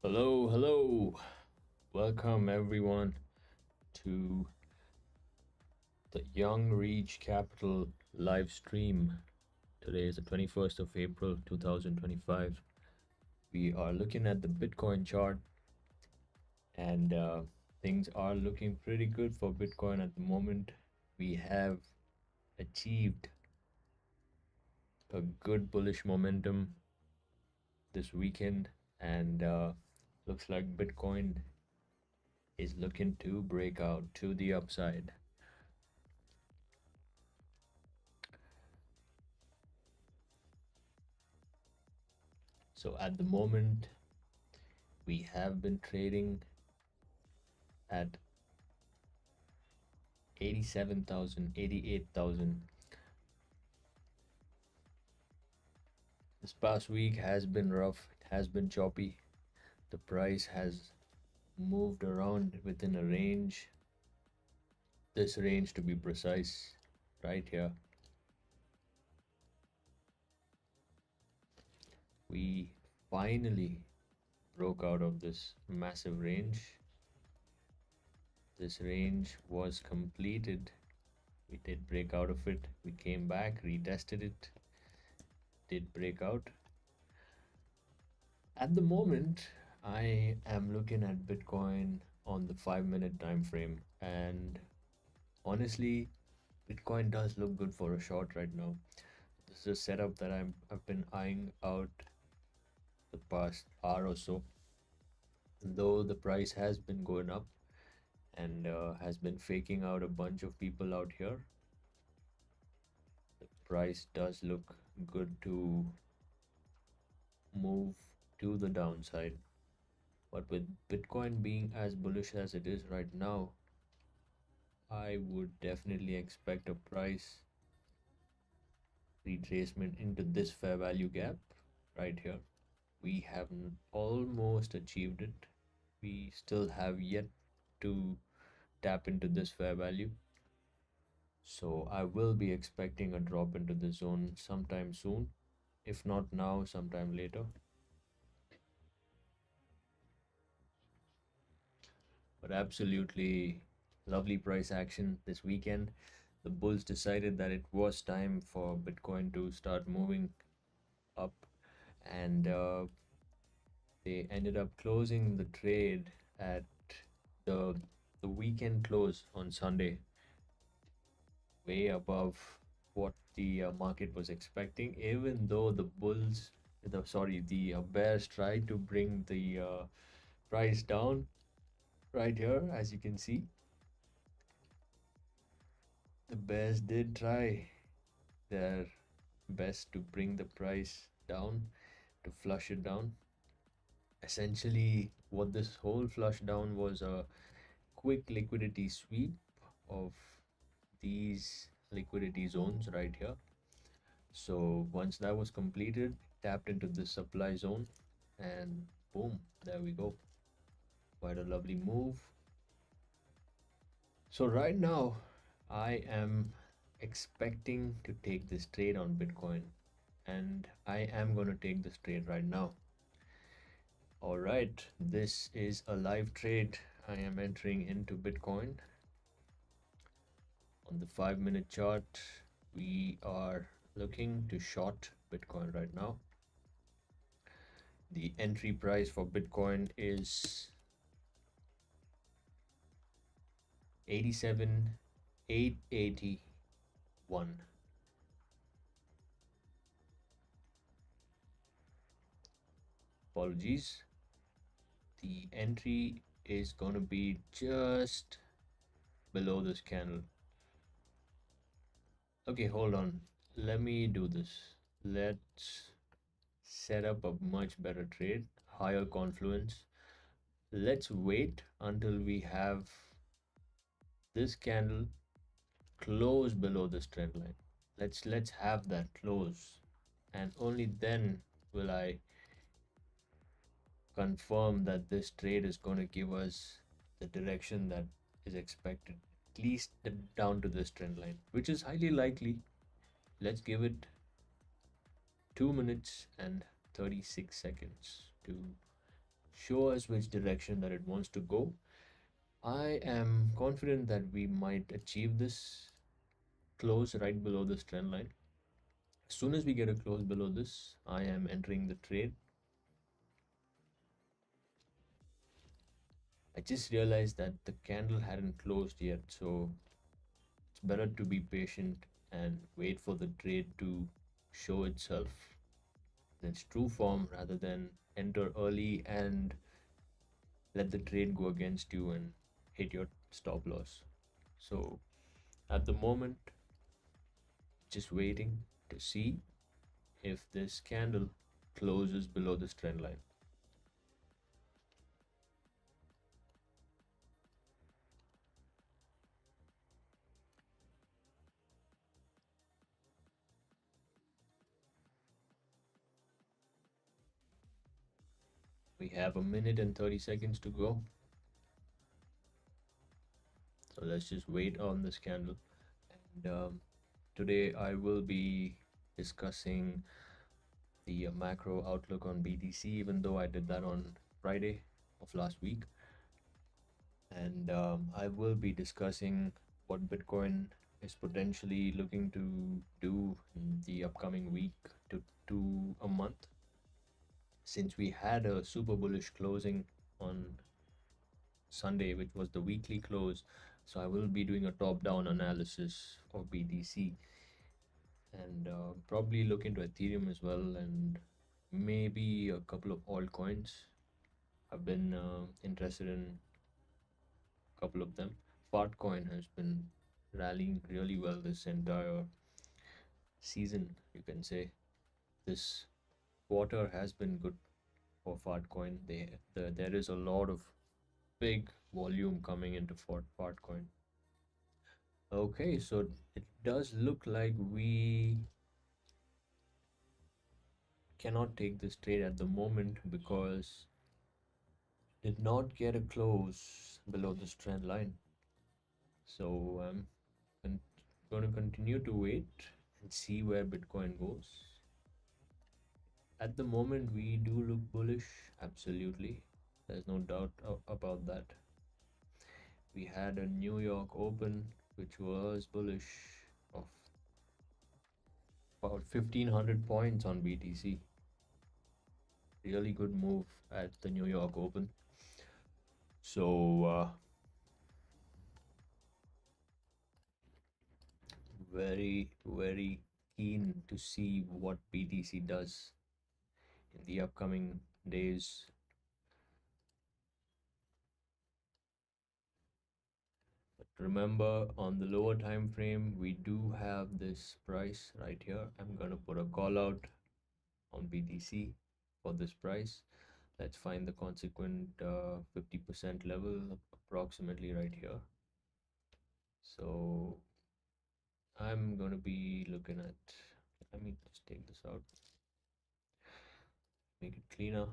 Hello, hello. Welcome everyone to the Young Reech Capital live stream. Today is the 21st of April 2025. We are looking at the Bitcoin chart and things are looking pretty good for Bitcoin at the moment. We have achieved a good bullish momentum this weekend and looks like Bitcoin is looking to break out to the upside. So at the moment, we have been trading at 87,000, 88,000. This past week has been rough, it has been choppy. The price has moved around within a range, this range to be precise, right here. We finally broke out of this massive range. This range was completed. We did break out of it. We came back, retested it, did break out. At the moment, I am looking at Bitcoin on the 5-minute time frame, and honestly, Bitcoin does look good for a short right now. This is a setup that I've been eyeing out the past hour or so. Though the price has been going up and has been faking out a bunch of people out here, the price does look good to move to the downside. But with Bitcoin being as bullish as it is right now, I would definitely expect a price retracement into this fair value gap right here. We have almost achieved it. We still have yet to tap into this fair value. So I will be expecting a drop into the zone sometime soon. If not now, sometime later. But absolutely lovely price action this weekend. The bulls decided that it was time for Bitcoin to start moving up, and they ended up closing the trade at the the weekend close on Sunday, way above what the market was expecting. Even though the bears tried to bring the price down right here, as you can see, the bears did try their best to bring the price down, to flush it down. Essentially, what this whole flush down was a quick liquidity sweep of these liquidity zones right here. So once that was completed, tapped into the supply zone, and boom, there we go. Quite a lovely move. So right now, I am expecting to take this trade on Bitcoin, and I am going to take this trade right now. All right, this is a live trade. I am entering into Bitcoin. On the 5-minute chart, we are looking to short Bitcoin right now. The entry price for Bitcoin is 87,881. Apologies. The entry is going to be just below this candle. Okay, hold on. Let me do this. Let's set up a much better trade, higher confluence. Let's wait until we have this candle close below this trend line. Let's have that close, and only then will I confirm that this trade is going to give us the direction that is expected, at least down to this trend line, which is highly likely. Let's give it 2 minutes and 36 seconds to show us which direction that it wants to go. I am confident that we might achieve this close right below this trend line. As soon as we get a close below this, I am entering the trade. I just realized that the candle hadn't closed yet, so it's better to be patient and wait for the trade to show itself in its true form rather than enter early and let the trade go against you and hit your stop loss. So at the moment, just waiting to see if this candle closes below this trend line. We have a minute and 30 seconds to go. So let's just wait on this candle. And today I will be discussing the macro outlook on BTC, even though I did that on Friday of last week. And I will be discussing what Bitcoin is potentially looking to do in the upcoming week to a month, since we had a super bullish closing on Sunday, which was the weekly close. So I will be doing a top-down analysis of BTC and probably look into Ethereum as well, and maybe a couple of altcoins. I've been interested in a couple of them. Fartcoin has been rallying really well this entire season, you can say. This quarter has been good for Fartcoin. There is a lot of big volume coming into Fartcoin. Okay, so it does look like we cannot take this trade at the moment because did not get a close below this trend line. So I'm going to continue to wait and see where Bitcoin goes. At the moment, we do look bullish, absolutely. There's no doubt about that. We had a New York Open, which was bullish of about 1500 points on BTC. Really good move at the New York Open. So, very, very keen to see what BTC does in the upcoming days. But remember, on the lower time frame, we do have this price right here. I'm going to put a call out on BTC for this price. Let's find the consequent 50% level approximately right here. So I'm going to be looking at, let me just take this out, make it cleaner.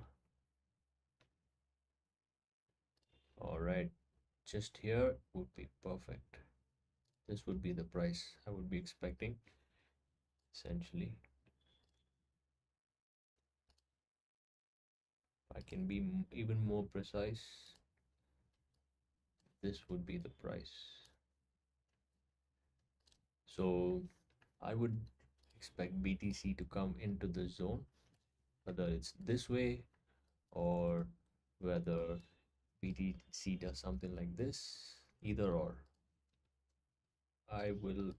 All right, just here would be perfect. This would be the price I would be expecting, essentially. If I can be even more precise, this would be the price. So I would expect BTC to come into the zone, whether it's this way or whether BTC does something like this, either or. I will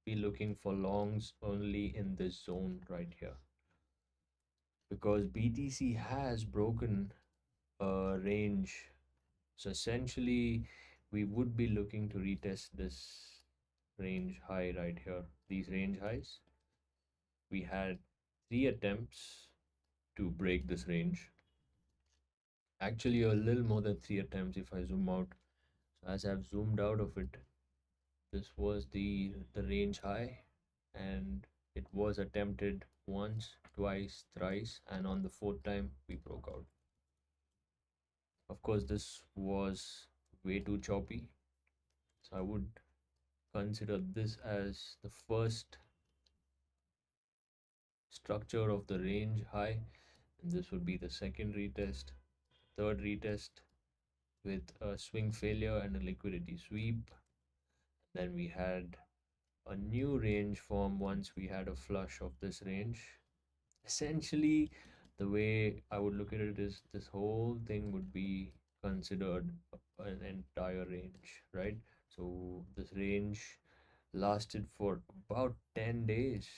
be looking for longs only in this zone right here, because BTC has broken a range. So essentially, we would be looking to retest this range high right here, these range highs. We had 3 attempts to break this range. Actually, a little more than 3 attempts if I zoom out. So as I've zoomed out of it, this was the range high, and it was attempted once, twice, thrice, and on the fourth time we broke out. Of course, this was way too choppy, so I would consider this as the first structure of the range high, and this would be the second retest. third retest with a swing failure and a liquidity sweep. Then we had a new range form once we had a flush of this range. Essentially, the way I would look at it is this whole thing would be considered an entire range, right? So this range lasted for about 10 days.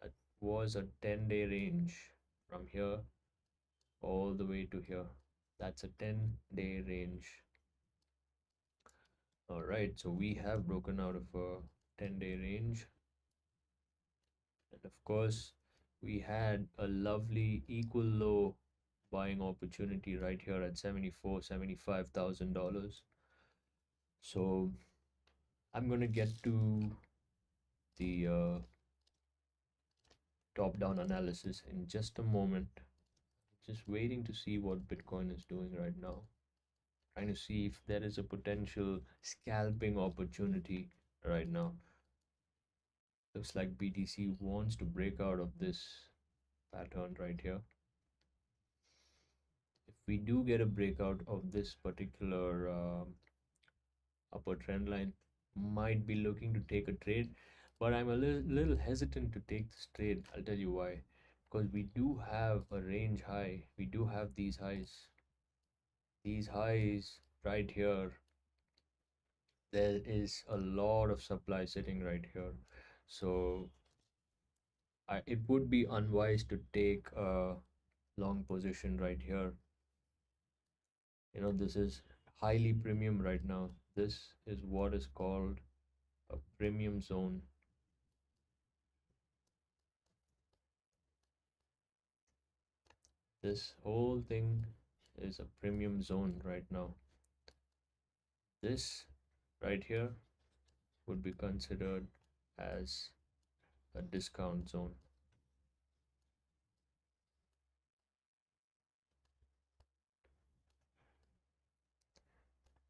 It was a 10-day range from here all the way to here. That's a 10-day range. All right, so we have broken out of a 10-day range. And of course, we had a lovely equal low buying opportunity right here at 74, $75,000. So I'm going to get to the top down analysis in just a moment. Just waiting to see what Bitcoin is doing right now. Trying to see if there is a potential scalping opportunity right now. Looks like BTC wants to break out of this pattern right here. If we do get a breakout of this particular upper trend line, might be looking to take a trade, but I'm a little hesitant to take this trade. I'll tell you why. Because we do have a range high. We do have these highs. These highs right here, there is a lot of supply sitting right here. So it would be unwise to take a long position right here. You know, this is highly premium right now. This is what is called a premium zone. This whole thing is a premium zone right now. This right here would be considered as a discount zone.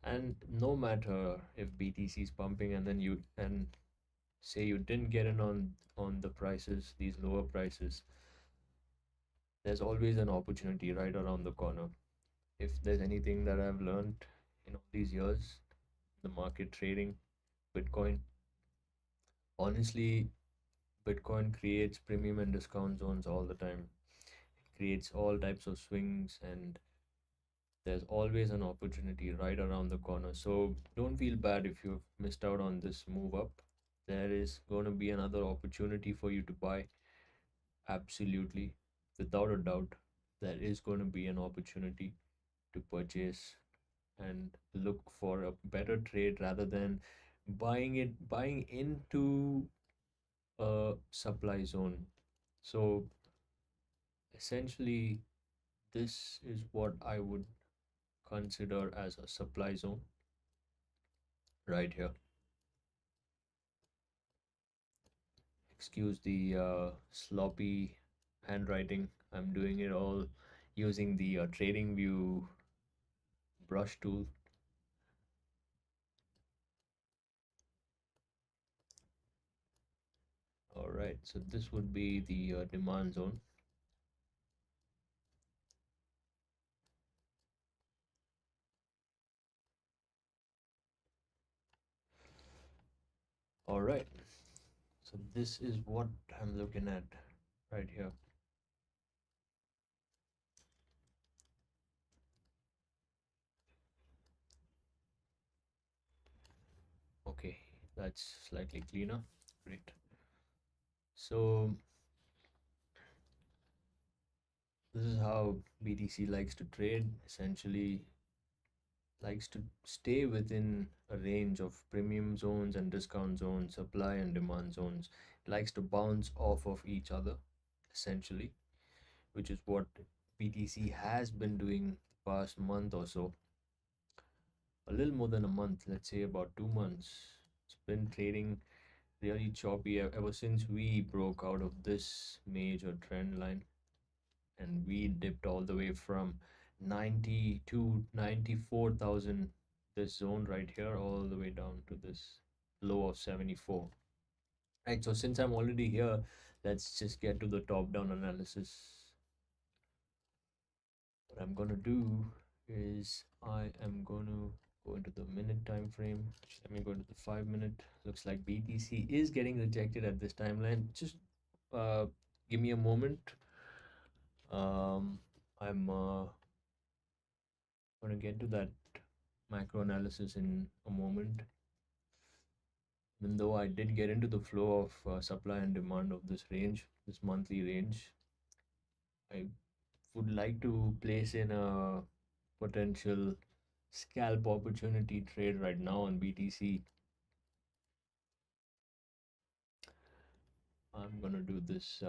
And no matter if BTC is pumping and then you and say you didn't get in on the prices, these lower prices, there's always an opportunity right around the corner. If there's anything that I've learned in all these years, the market trading, Bitcoin, honestly, Bitcoin creates premium and discount zones all the time. It creates all types of swings, and there's always an opportunity right around the corner. So don't feel bad if you've missed out on this move up. There is going to be another opportunity for you to buy. Absolutely, without a doubt, there is going to be an opportunity to purchase and look for a better trade rather than buying into a supply zone. So essentially, this is what I would consider as a supply zone right here. Excuse the sloppy handwriting. I'm doing it all using the trading view brush tool. All right, so this would be the demand zone. All right, so this is what I'm looking at right here. Okay, that's slightly cleaner. Great. So this is how BTC likes to trade. Essentially, likes to stay within a range of premium zones and discount zones, supply and demand zones. It likes to bounce off of each other, essentially, which is what BTC has been doing the past month or so. A little more than a month, let's say about 2 months. It's been trading really choppy ever since we broke out of this major trend line, and we dipped all the way from 90 to 94,000, this zone right here, all the way down to this low of 74. Right, so since I'm already here, let's just get to the top down analysis. What I'm gonna do is I am gonna go into the minute time frame. Let me go into the 5 minute. Looks like BTC is getting rejected at this timeline. Just uh, give me a moment. I'm gonna get to that macro analysis in a moment. Even though I did get into the flow of supply and demand of this range, this monthly range, I would like to place in a potential scalp opportunity trade right now on BTC. I'm gonna do this.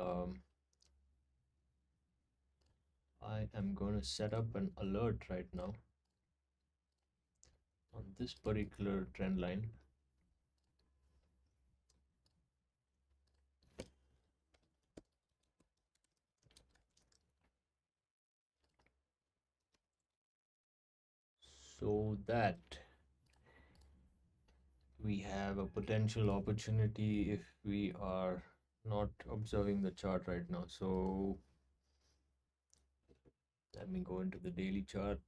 I am gonna set up an alert right now on this particular trend line. So that we have a potential opportunity if we are not observing the chart right now. So let me go into the daily chart.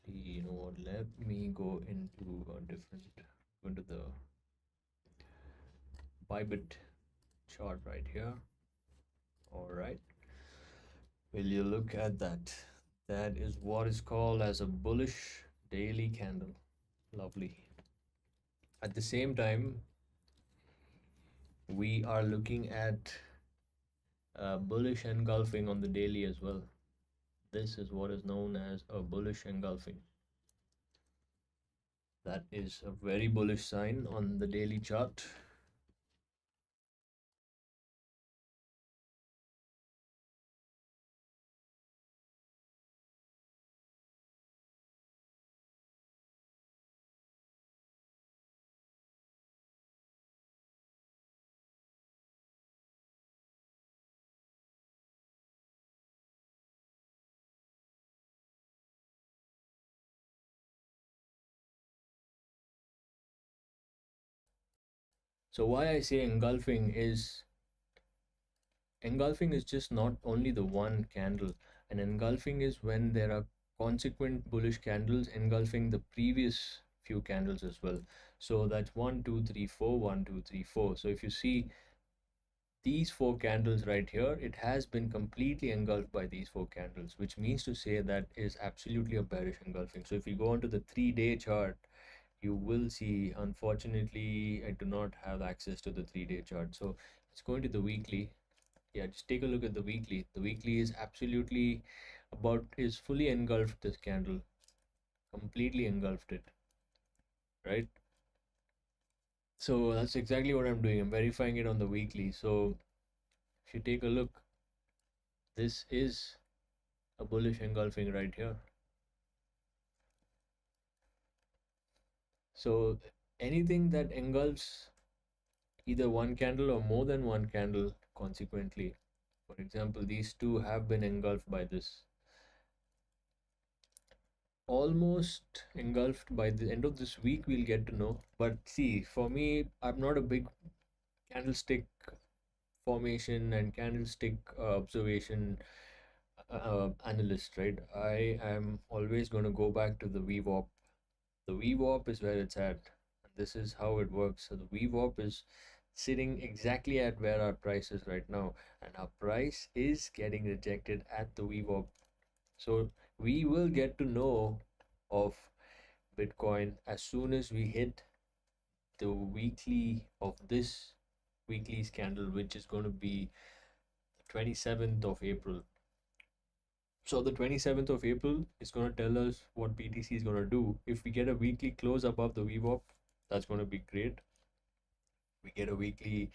See, you know what? Let me go into a different, go into the Bybit chart right here. All right. Will you look at that? That is what is called as a bullish daily candle. Lovely. At the same time, we are looking at bullish engulfing on the daily as well. This is what is known as a bullish engulfing. That is a very bullish sign on the daily chart. So why I say engulfing is just not only the one candle. And engulfing is when there are consequent bullish candles engulfing the previous few candles as well. So that's 1 2 3 4, 1 2 3 4. So if you see these four candles right here, it has been completely engulfed by these four candles, which means to say that is absolutely a bearish engulfing. So if you go onto the 3-day chart, you will see, unfortunately I do not have access to the 3-day chart, so let's go into the weekly. Yeah, just take a look at the weekly. The weekly is absolutely is fully engulfed this candle, completely engulfed it, right? So that's exactly what I'm doing. I'm verifying it on the weekly. So if you take a look, this is a bullish engulfing right here. So anything that engulfs either one candle or more than one candle consequently, for example, these two have been engulfed by this, almost engulfed. By the end of this week we'll get to know. But see, for me, I'm not a big candlestick formation and candlestick observation analyst, right? I am always going to go back to the VWAP. The VWAP is where it's at. This is how it works. So the VWAP is sitting exactly at where our price is right now, and our price is getting rejected at the VWAP. So we will get to know of Bitcoin as soon as we hit the weekly of this weekly's candle, which is going to be 27th of April. So the 27th of April is going to tell us what BTC is going to do. If we get a weekly close above the VWAP, that's going to be great. We get a weekly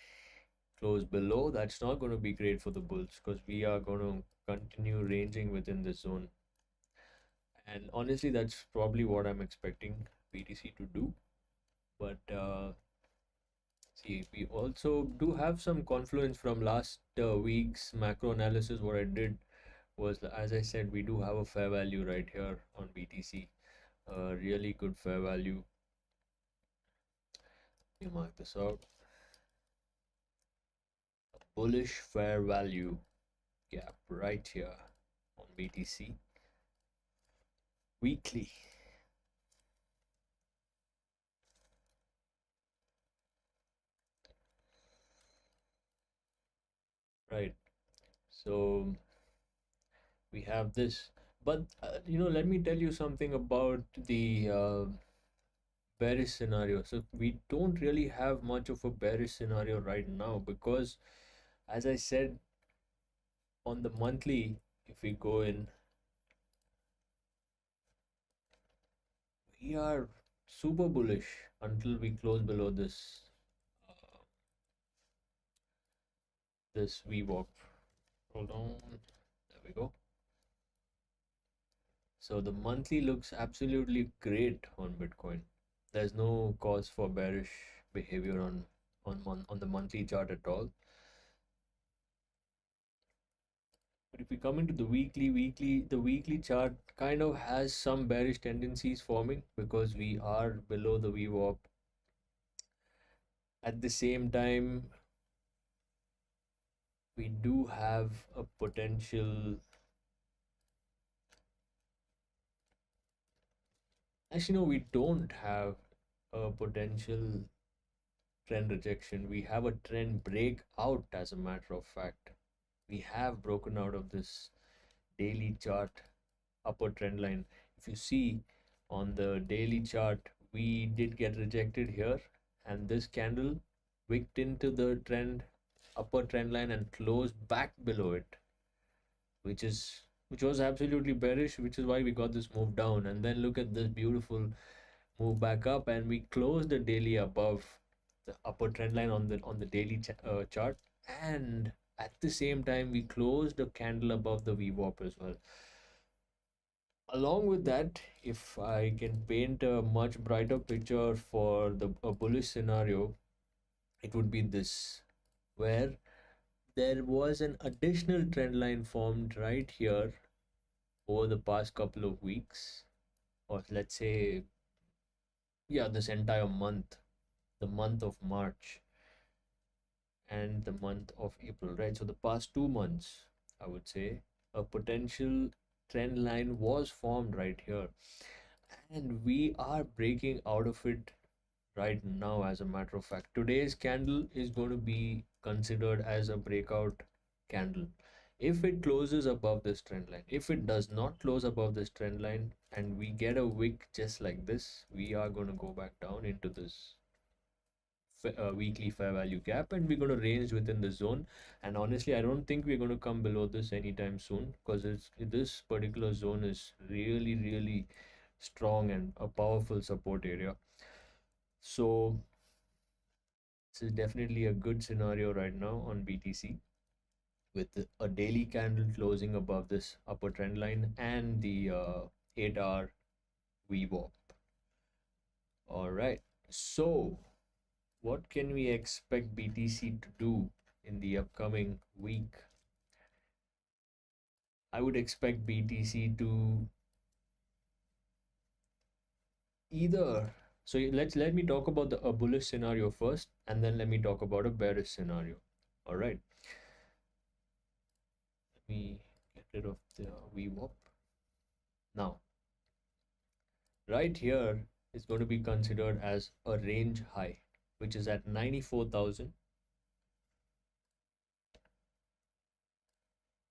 close below, that's not going to be great for the bulls, because we are going to continue ranging within this zone. And honestly, that's probably what I'm expecting BTC to do. But see, we also do have some confluence from last week's macro analysis. What I did was, as I said, we do have a fair value right here on BTC, a really good fair value. You mark this out, bullish fair value. gap right here on BTC weekly. Right. So we have this, but let me tell you something about the bearish scenario. So we don't really have much of a bearish scenario right now because, as I said, on the monthly, if we go in, we are super bullish until we close below this VWAP. Hold on, there we go. So the monthly looks absolutely great on Bitcoin. There's no cause for bearish behavior on the monthly chart at all. But if we come into the the weekly chart kind of has some bearish tendencies forming because we are below the VWAP. At the same time, we do have a potential. Actually, no, we don't have a potential trend rejection. We have a trend breakout, as a matter of fact. We have broken out of this daily chart upper trend line. If you see on the daily chart, we did get rejected here, and this candle wicked into the trend upper trend line and closed back below it, which was absolutely bearish, which is why we got this move down. And then look at this beautiful move back up, and we closed the daily above the upper trend line on the daily chart, and at the same time we closed a candle above the VWAP as well. Along with that, if I can paint a much brighter picture for a bullish scenario, it would be this, where there was an additional trend line formed right here over the past couple of weeks, or let's say, yeah, this entire month, the month of March and the month of April, right? So the past 2 months, I would say, a potential trend line was formed right here, and we are breaking out of it right now. As a matter of fact, today's candle is going to be considered as a breakout candle if it closes above this trend line. If it does not close above this trend line and we get a wick just like this, we are going to go back down into this weekly fair value gap, and we're going to range within the zone. And honestly, I don't think we're going to come below this anytime soon, because this particular zone is really, really strong and a powerful support area. So this is definitely a good scenario right now on BTC, with a daily candle closing above this upper trend line and the 8-hour VWAP. All right. So what can we expect BTC to do in the upcoming week? I would expect BTC to either. So let me talk about a bullish scenario first, and then let me talk about a bearish scenario. All right. Let me get rid of the VWAP. Now, right here is going to be considered as a range high, which is at 94,000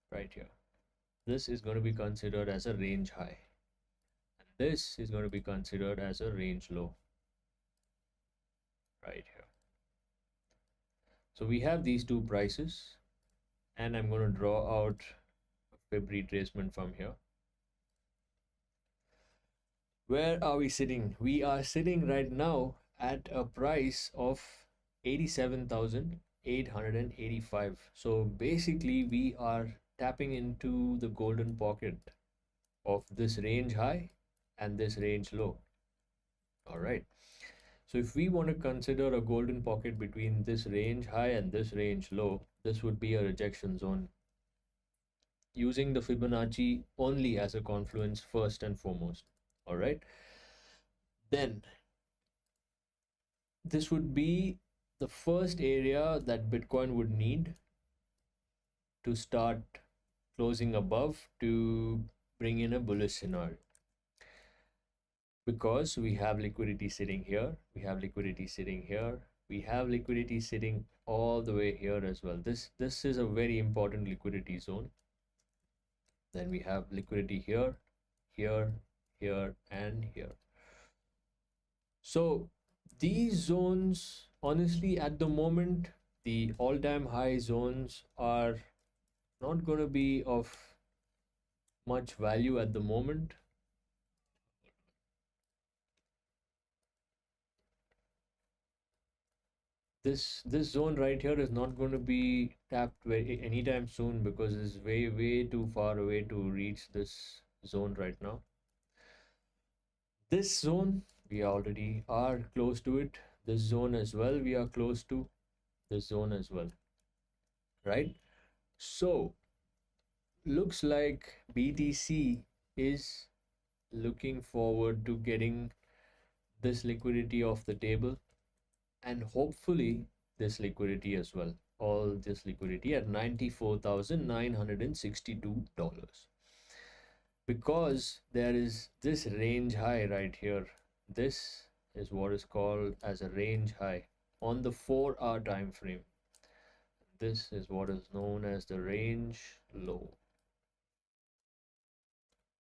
right here. This is going to be considered as a range high, and this is going to be considered as a range low right here. So we have these two prices, and I'm going to draw out a fib retracement from here. Where are we sitting? We are sitting right now at a price of 87,885. So basically, we are tapping into the golden pocket of this range high and this range low. All right. So if we want to consider a golden pocket between this range high and this range low, this would be a rejection zone, using the Fibonacci only as a confluence first and foremost. All right. Then this would be the first area that Bitcoin would need to start closing above to bring in a bullish scenario, because we have liquidity sitting here, we have liquidity sitting here, we have liquidity sitting all the way here as well. This is a very important liquidity zone. Then we have liquidity here, here, here, and here. So these zones, honestly, at the moment, the all-time high zones are not going to be of much value at the moment. This zone right here is not going to be tapped anytime soon, because it's way too far away to reach this zone right now. This zone, we already are close to it. This zone as well, we are close to this zone as well, right? So looks like BTC is looking forward to getting this liquidity off the table, and hopefully this liquidity as well. All this liquidity at $94,962, because there is this range high right here. This is what is called as a range high on the 4-hour time frame. This is what is known as the range low.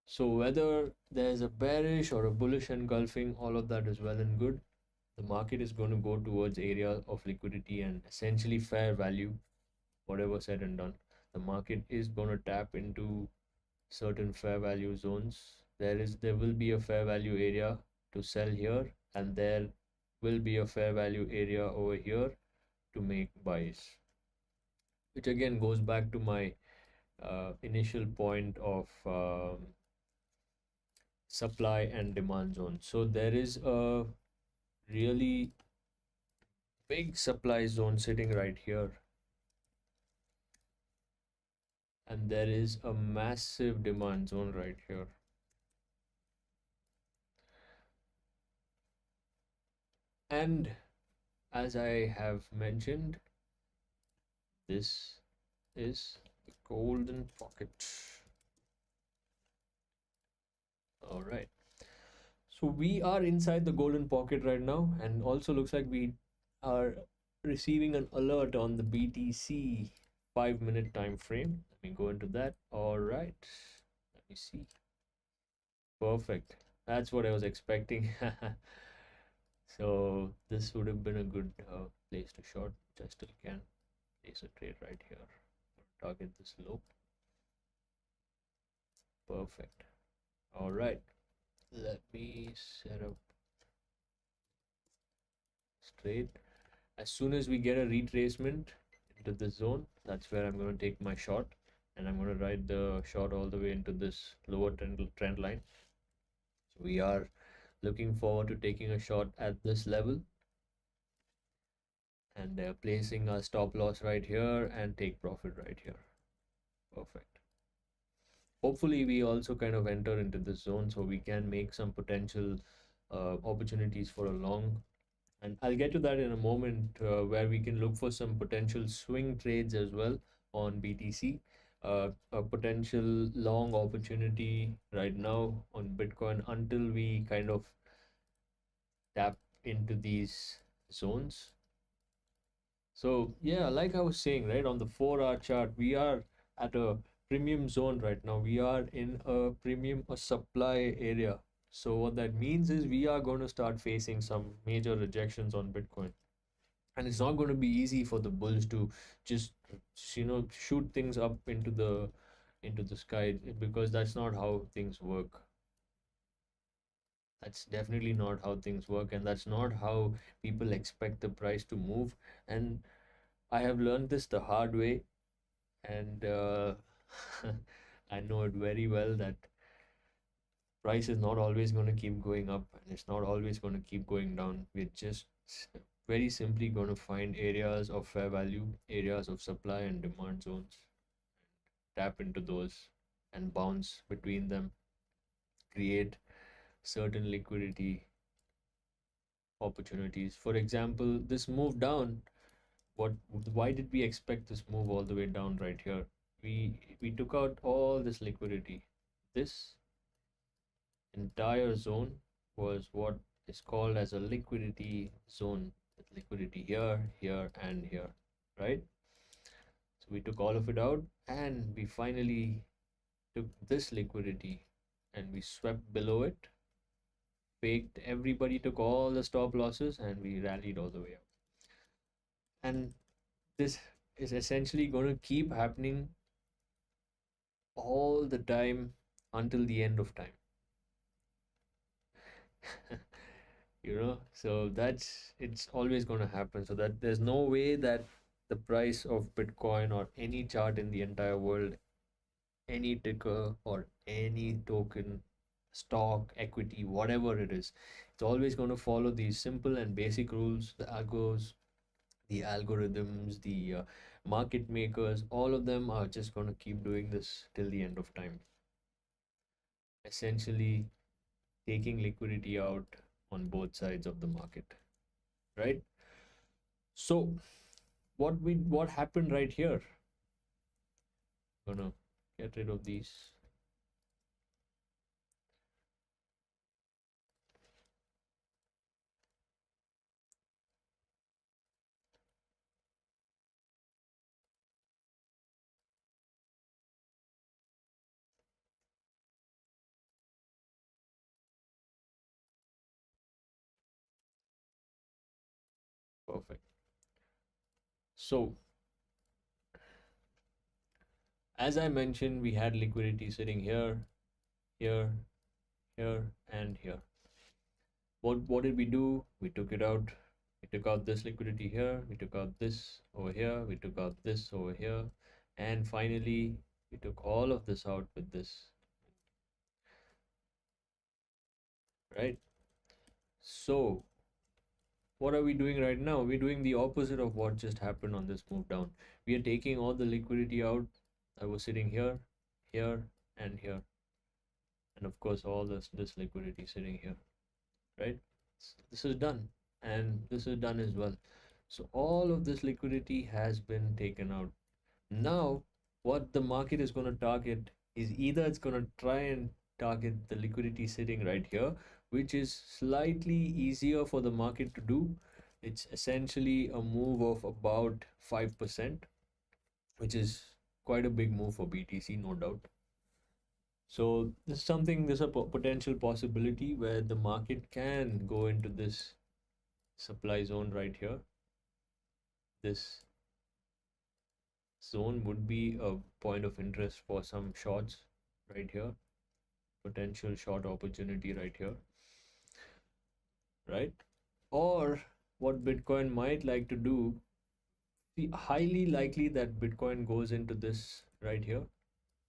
So whether there's a bearish or a bullish engulfing, all of that is well and good. The market is going to go towards area of liquidity and essentially fair value. Whatever said and done, the market is going to tap into certain fair value zones. There will be a fair value area to sell here, and there will be a fair value area over here to make buys, which again goes back to my initial point of supply and demand zone. So there is a really big supply zone sitting right here, and there is a massive demand zone right here. And as I have mentioned, this is the golden pocket. All right, so we are inside the golden pocket right now, and also looks like we are receiving an alert on the BTC 5-minute time frame. Let me go into that. All right, let me see. Perfect, that's what I was expecting. So this would have been a good place to short, which I still can place a trade right here. Target this low. Perfect. All right, let me set up straight. As soon as we get a retracement into this zone, that's where I'm going to take my short, and I'm going to ride the short all the way into this lower trend line. So we are looking forward to taking a shot at this level, and placing a stop loss right here and take profit right here. Perfect. Hopefully we also kind of enter into this zone so we can make some potential opportunities for a long, and I'll get to that in a moment, where we can look for some potential swing trades as well on BTC. A potential long opportunity right now on Bitcoin until we kind of tap into these zones. So yeah, like I was saying, right, on the 4-hour chart, we are at a premium zone right now. We are in a premium supply area. So what that means is we are going to start facing some major rejections on Bitcoin. And it's not going to be easy for the bulls to just, shoot things up into the sky, because that's not how things work. That's definitely not how things work, and that's not how people expect the price to move. And I have learned this the hard way, and I know it very well that price is not always going to keep going up, and it's not always going to keep going down. We're just very simply going to find areas of fair value, areas of supply and demand zones, tap into those and bounce between them, create certain liquidity opportunities. For example, this move down, why did we expect this move all the way down right here? We took out all this liquidity. This entire zone was what is called as a liquidity zone, with liquidity here, here, and here, right? So we took all of it out, and we finally took this liquidity and we swept below it, faked, everybody took all the stop losses, and we rallied all the way up. And this is essentially going to keep happening all the time until the end of time. So that's it's always going to happen, so that there's no way that the price of Bitcoin or any chart in the entire world, any ticker or any token, stock, equity, whatever it is, it's always going to follow these simple and basic rules. The algos, the algorithms, the market makers, all of them are just going to keep doing this till the end of time, essentially taking liquidity out on both sides of the market, right? So what happened right here? Gonna get rid of these. Perfect. So as I mentioned, we had liquidity sitting here, here, here, and here. What did we do? We took it out. We took out this liquidity here. We took out this over here. We took out this over here. And finally, we took all of this out with this, right? So what are we doing right now? We're doing the opposite of what just happened on this move down. We are taking all the liquidity out that was sitting here, here, and here. And of course, all this liquidity sitting here, right? This is done, and this is done as well. So all of this liquidity has been taken out. Now, what the market is going to target is either it's going to try and target the liquidity sitting right here, which is slightly easier for the market to do. It's essentially a move of about 5%, which is quite a big move for BTC, no doubt. So this is something, there's a potential possibility where the market can go into this supply zone right here. This zone would be a point of interest for some shorts right here, potential short opportunity right here, right? Or what Bitcoin might like to do, highly likely that Bitcoin goes into this right here.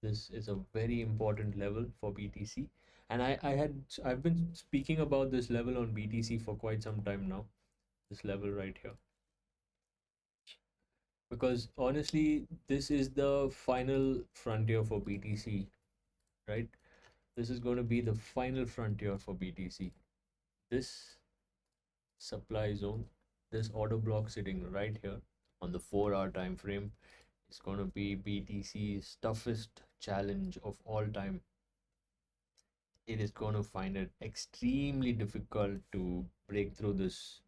This is a very important level for BTC. And I've been speaking about this level on BTC for quite some time now, this level right here. Because honestly, this is the final frontier for BTC, right? This is going to be the final frontier for BTC. This supply zone, this order block sitting right here on the 4-hour time frame is going to be BTC's toughest challenge of all time. It is going to find it extremely difficult to break through this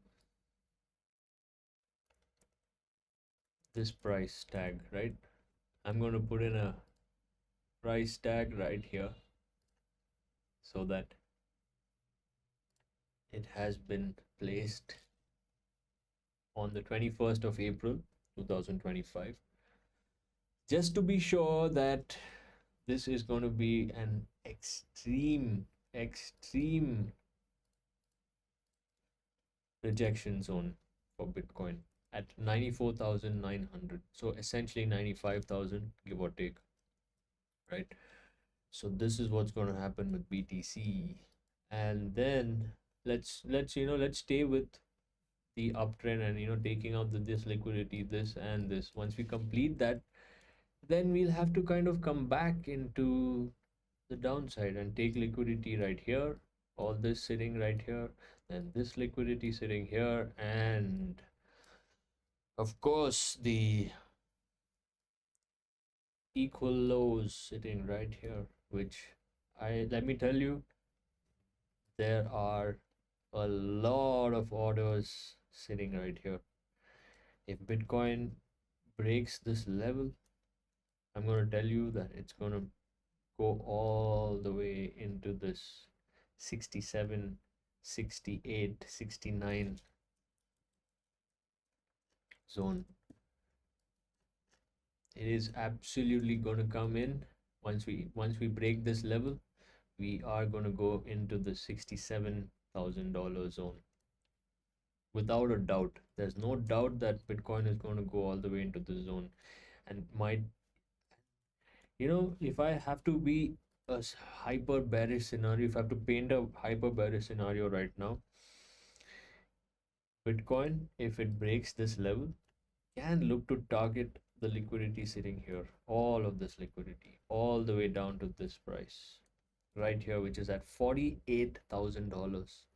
price tag, right? I'm going to put in a price tag right here so that it has been placed on the 21st of April 2025, just to be sure that this is going to be an extreme rejection zone for Bitcoin at 94,900. So essentially 95,000, give or take, right? So this is what's going to happen with BTC. And then let's stay with the uptrend, and taking out this liquidity, this and this. Once we complete that, then we'll have to kind of come back into the downside and take liquidity right here, all this sitting right here, and this liquidity sitting here, and of course equal lows sitting right here, which I let me tell you, there are a lot of orders sitting right here. If Bitcoin breaks this level, I'm going to tell you that it's going to go all the way into this 67, 68, 69 zone. It is absolutely going to come in. Once we break this level, we are going to go into the $67,000 zone without a doubt. There's no doubt that Bitcoin is going to go all the way into the zone. And might, if I have to be a hyper bearish scenario, if I have to paint a hyper bearish scenario right now, Bitcoin, if it breaks this level, can look to target the liquidity sitting here, all of this liquidity, all the way down to this price right here, which is at $48,000.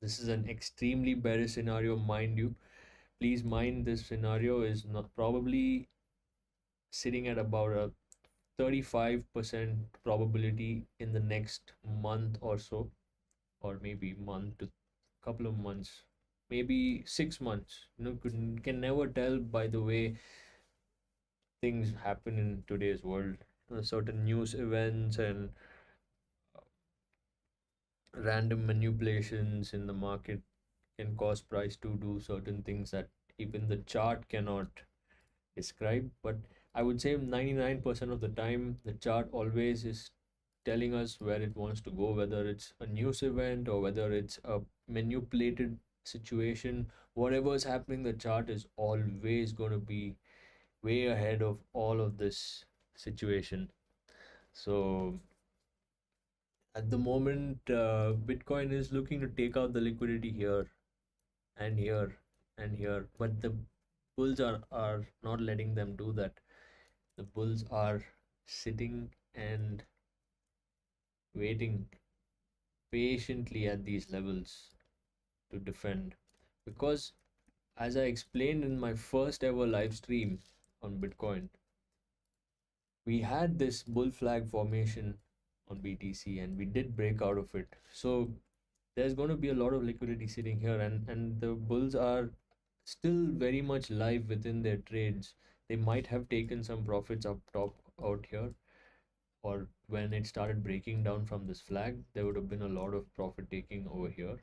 This is an extremely bearish scenario, mind you. Please mind this scenario is not probably sitting at about a 35% probability in the next month or so, or maybe month to couple of months, maybe 6 months. Can never tell by the way things happen in today's world. Certain news events and random manipulations in the market can cause price to do certain things that even the chart cannot describe. But I would say 99% of the time, the chart always is telling us where it wants to go, whether it's a news event or whether it's a manipulated situation. Whatever is happening, the chart is always going to be way ahead of all of this situation. So at the moment, Bitcoin is looking to take out the liquidity here and here and here, but the bulls are not letting them do that. The bulls are sitting and waiting patiently at these levels to defend, because as I explained in my first ever live stream on Bitcoin, we had this bull flag formation on BTC and we did break out of it. So there's going to be a lot of liquidity sitting here, and the bulls are still very much live within their trades. They might have taken some profits up top out here, or when it started breaking down from this flag, there would have been a lot of profit taking over here.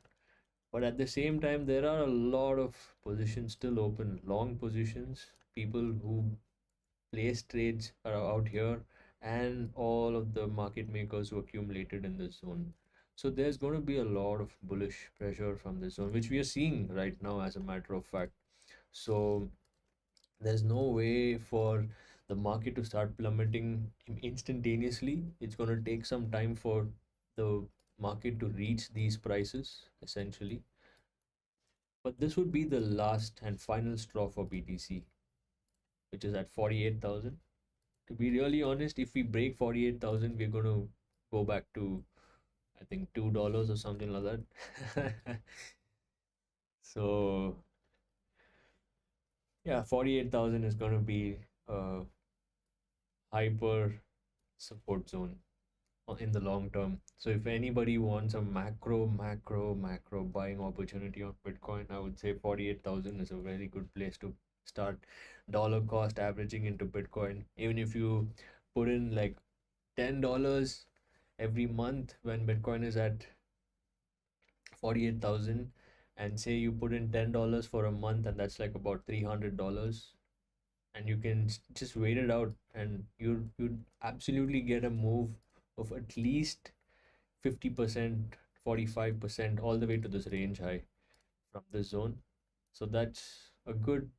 But at the same time, there are a lot of positions still open, long positions, people who place trades are out here, and all of the market makers who accumulated in this zone. So there's going to be a lot of bullish pressure from this zone, which we are seeing right now, as a matter of fact. So there's no way for the market to start plummeting instantaneously. It's going to take some time for the market to reach these prices, essentially. But this would be the last and final straw for BTC, which is at 48,000. To be really honest, if we break 48,000, we're going to go back to, I think, $2 or something like that. So, yeah, 48,000 is going to be a hyper support zone in the long term. So, if anybody wants a macro buying opportunity on Bitcoin, I would say 48,000 is a very good place to start dollar cost averaging into Bitcoin. Even if you put in like $10 every month when Bitcoin is at 48,000, and say you put in $10 for a month, and that's like about $300, and you can just wait it out, and you'd absolutely get a move of at least 50%, 45%, all the way to this range high from this zone. So that's a good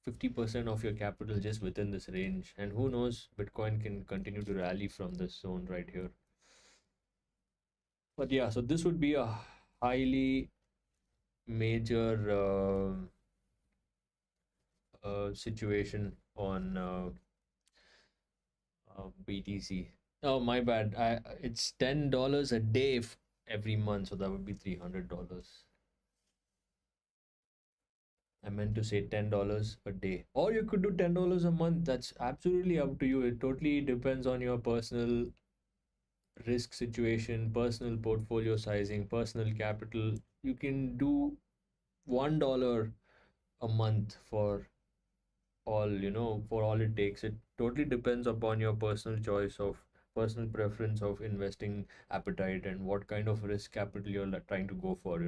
50% of your capital just within this range, and who knows, Bitcoin can continue to rally from this zone right here. But yeah, so this would be a highly major situation on BTC. Oh, my bad. It's $10 a day every month, so that would be $300. I meant to say $10 a day. Or you could do $10 a month. That's absolutely up to you. It totally depends on your personal risk situation, personal portfolio sizing, personal capital. You can do $1 a month for all it takes. It totally depends upon your personal choice of personal preference of investing appetite and what kind of risk capital you're trying to go for.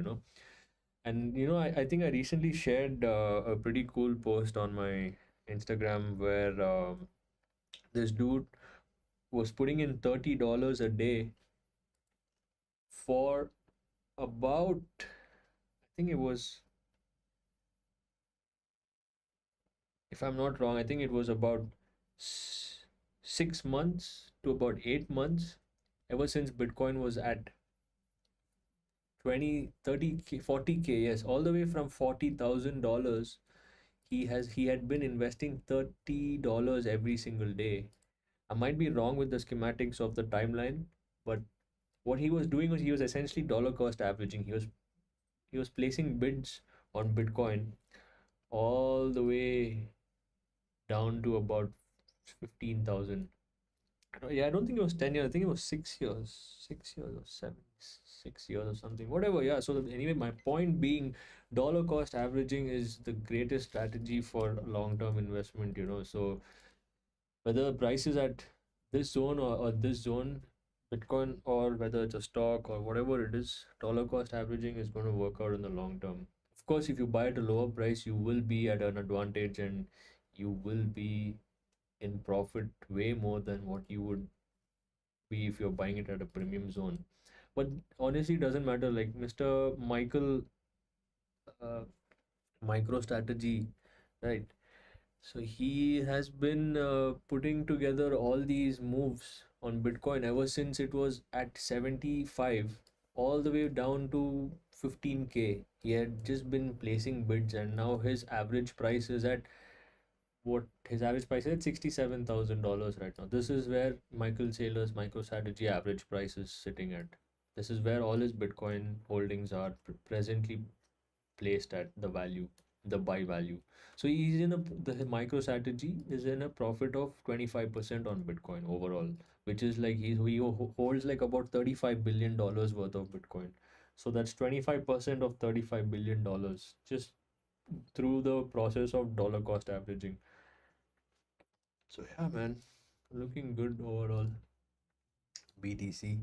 And I think I recently shared a pretty cool post on my Instagram where this dude was putting in $30 a day for about, I think it was, if I'm not wrong, I think it was about 6 months to about 8 months, ever since Bitcoin was at 20, 30K, 40K, yes, all the way from $40,000. He had been investing $30 every single day. I might be wrong with the schematics of the timeline, but what he was doing was he was essentially dollar cost averaging. He was placing bids on Bitcoin all the way down to about 15,000. Yeah, I don't think it was 10 years. I think it was 6 years, 6 years or 6 years or something. Whatever. Yeah. So anyway, my point being, dollar cost averaging is the greatest strategy for long-term investment. So whether the price is at this zone or this zone, Bitcoin, or whether it's a stock or whatever it is, dollar cost averaging is going to work out in the long term. Of course, if you buy at a lower price, you will be at an advantage and you will be in profit way more than what you would be if you're buying it at a premium zone. But honestly, it doesn't matter. Like Mr. Michael, uh, micro strategy, right? So he has been putting together all these moves on Bitcoin ever since it was at 75, all the way down to 15K. He had just been placing bids, and now his average price is at what his average price is at $67,000 right now. This is where Michael Saylor's MicroStrategy average price is sitting at. This is where all his Bitcoin holdings are presently placed at the value, the buy value. So he's in a the MicroStrategy is in a profit of 25% on Bitcoin overall, which is like he holds like about $35 billion worth of Bitcoin. So that's 25% of $35 billion just through the process of dollar cost averaging. So yeah, man, looking good overall. BTC.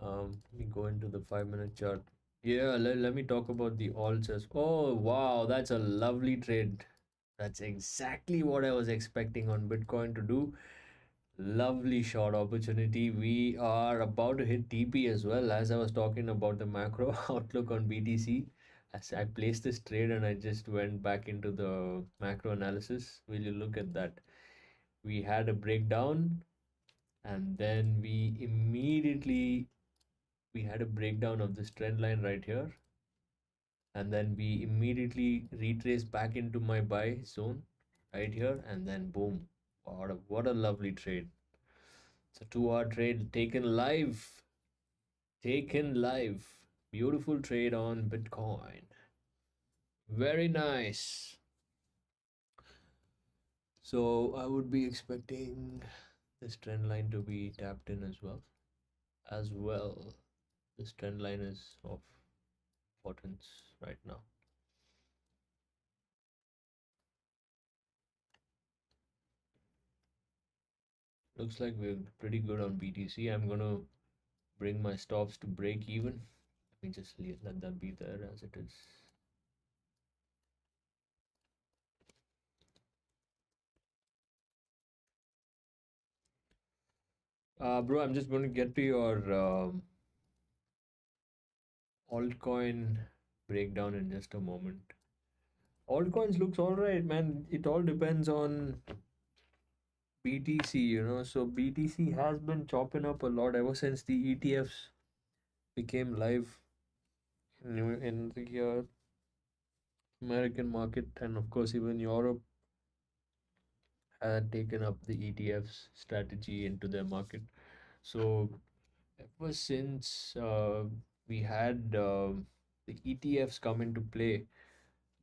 Let me go into the 5 minute chart. Yeah, let me talk about the alts as. Oh wow, that's a lovely trade. That's exactly what I was expecting on Bitcoin to do. Lovely short opportunity. We are about to hit TP as well, as I was talking about the macro outlook on BTC. As I placed this trade and I just went back into the macro analysis. Will you look at that? We had a breakdown, and then we had a breakdown of this trend line right here, and then we immediately retraced back into my buy zone right here, and then boom, what a lovely trade. It's a 2 hour trade taken live. Beautiful trade on Bitcoin. Very nice. So I would be expecting this trend line to be tapped in as well. This trend line is of importance right now. Looks like we're pretty good on BTC. I'm gonna bring my stops to break even. Let me just let that be there as it is. Bro, I'm just going to get to your altcoin breakdown in just a moment. Altcoins looks all right, man. It all depends on BTC. So BTC has been chopping up a lot ever since the ETFs became live in the American market, and of course even Europe had taken up the ETFs strategy into their market. So ever since we had the ETFs come into play,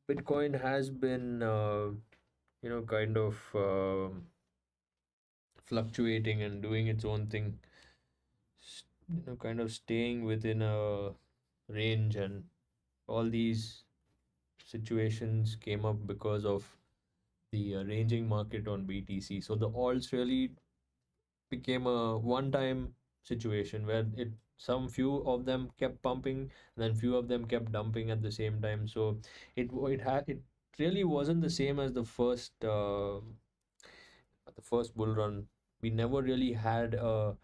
Bitcoin has been, kind of fluctuating and doing its own thing, kind of staying within a range, and all these situations came up because of the ranging market on BTC. So the alts really became a one-time situation where it some few of them kept pumping, and then few of them kept dumping at the same time. So it really wasn't the same as the first bull run. We never really had a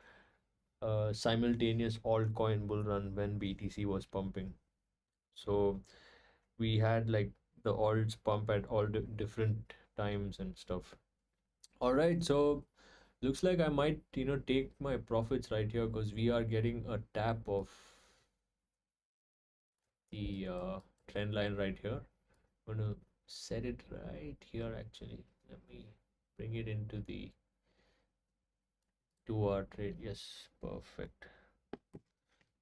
simultaneous altcoin bull run when BTC was pumping. So we had like the alts pump at all different times and stuff. All right, so looks like I might, take my profits right here because we are getting a tap of the trend line right here. I'm gonna set it right here actually. Let me bring it into the 2 hour trade. Yes, perfect.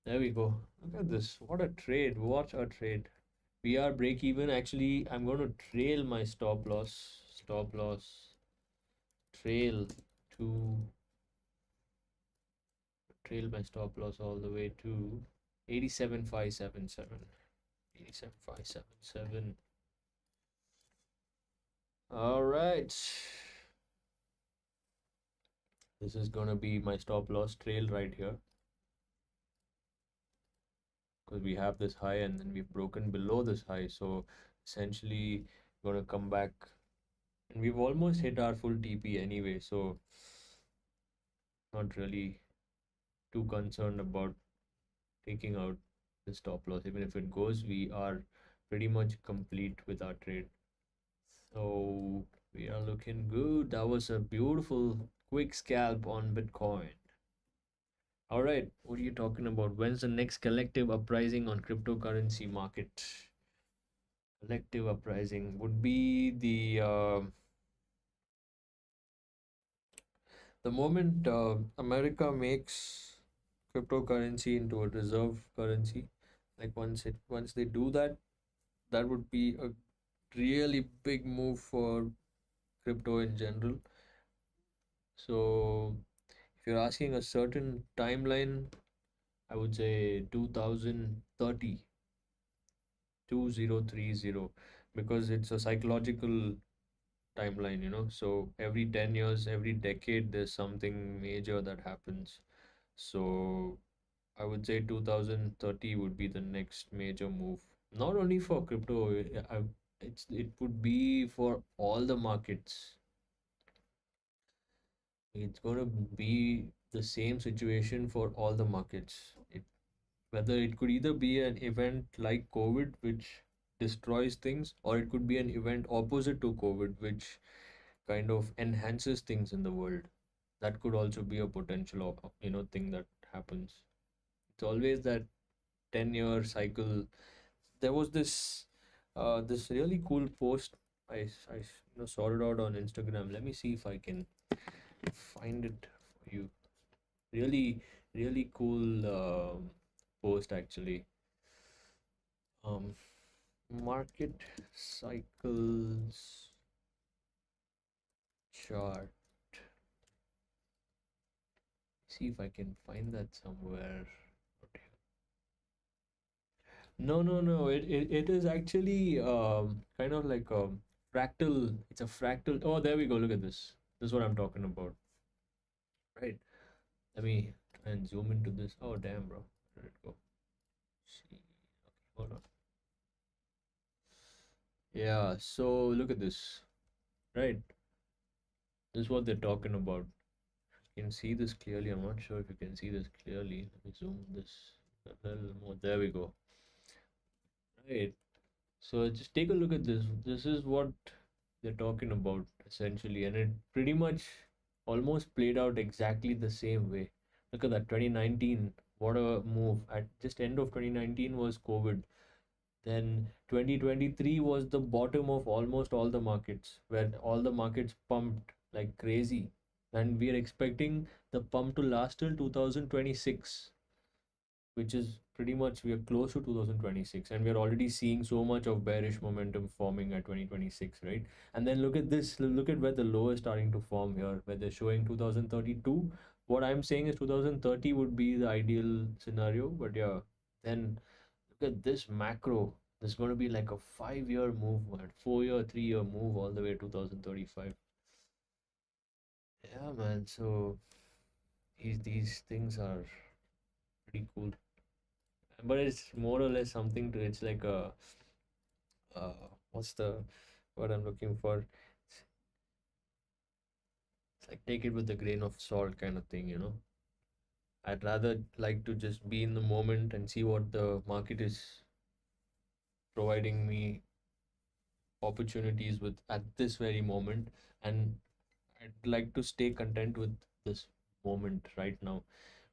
There we go. Look at this. What a trade. What a trade. We are break even. Actually, I'm going to trail my stop loss. Stop loss. Trail to trail my stop loss all the way to 87,577. 87,577. All right. This is going to be my stop loss trail right here because we have this high and then we've broken below this high. So essentially, going to come back, and we've almost hit our full TP anyway. So not really too concerned about taking out the stop loss. Even if it goes, we are pretty much complete with our trade. So we are looking good. That was a beautiful quick scalp on Bitcoin. All right, what are you talking about? When's the next collective uprising on cryptocurrency market? Collective uprising would be the moment America makes cryptocurrency into a reserve currency. Like once they do that, that would be a really big move for crypto in general. So if you're asking a certain timeline, I would say 2030, 2030, because it's a psychological timeline, So every 10 years, every decade, there's something major that happens. So I would say 2030 would be the next major move. Not only for crypto, it would be for all the markets. It's going to be the same situation for all the markets. Whether it could either be an event like COVID, which destroys things, or it could be an event opposite to COVID, which kind of enhances things in the world. That could also be a potential, thing that happens. It's always that 10-year cycle. There was this really cool post. I saw it out on Instagram. Let me see if I can find it for you. Really, really cool post actually. Um, Market cycles chart. See if I can find that somewhere. No, no, no. It is actually kind of like a fractal. It's a fractal. Oh, there we go. Look at this. This is what I'm talking about. Right. Let me try and zoom into this. Oh, damn, bro. Where did it go? See. Okay, hold on. Yeah. So look at this. Right. This is what they're talking about. You can see this clearly. I'm not sure if you can see this clearly. Let me zoom this a little more. There we go. Right. So just take a look at this. This is what they're talking about essentially, and it pretty much almost played out exactly the same way. Look at that 2019. What a move. At just end of 2019 was COVID. Then 2023 was the bottom of almost all the markets, where all the markets pumped like crazy. And we are expecting the pump to last till 2026, which is pretty much we are close to 2026, and we're already seeing so much of bearish momentum forming at 2026, right? And then look at this, look at where the low is starting to form here, where they're showing 2032. What I'm saying is 2030 would be the ideal scenario, but yeah, then look at this macro. There's going to be like a 5-year move, 4-year, 3-year move all the way to 2035. Yeah, man. So these things are pretty cool, but it's more or less something to. It's like a what's the what I'm looking for? It's like take it with a grain of salt kind of thing, you know. I'd rather like to just be in the moment and see what the market is providing me opportunities with at this very moment, and I'd like to stay content with this moment right now,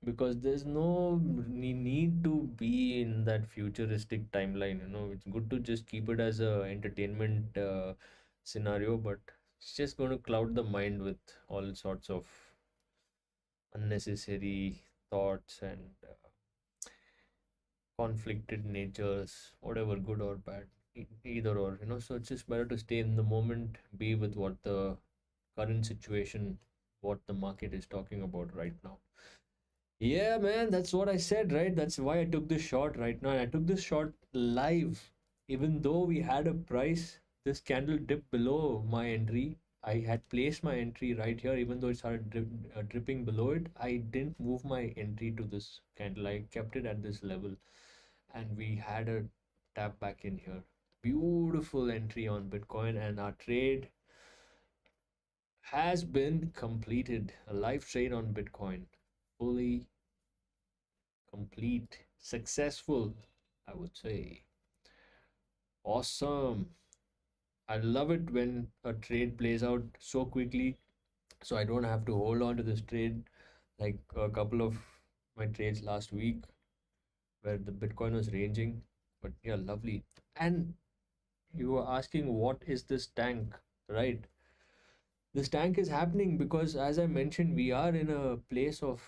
because there's no need to be in that futuristic timeline. You know, it's good to just keep it as a entertainment scenario, but it's just going to cloud the mind with all sorts of unnecessary thoughts and conflicted natures, whatever, good or bad, either or, you know. So it's just better to stay in the moment, be with what the current situation, what the market is talking about right now. Yeah, man, that's what I said, right? That's why I took this shot right now. I took this shot live. Even though we had a price, this candle dipped below my entry. I had placed my entry right here, even though it started dripping below it. I didn't move my entry to this candle. I kept it at this level, and we had a tap back in here. Beautiful entry on Bitcoin, and our trade has been completed. A live trade on Bitcoin, fully complete, successful, I would say. Awesome. I love it when a trade plays out so quickly, so I don't have to hold on to this trade like a couple of my trades last week where the Bitcoin was ranging. But yeah, lovely. And you were asking what is this tank, right? This tank is happening because, as I mentioned, we are in a place of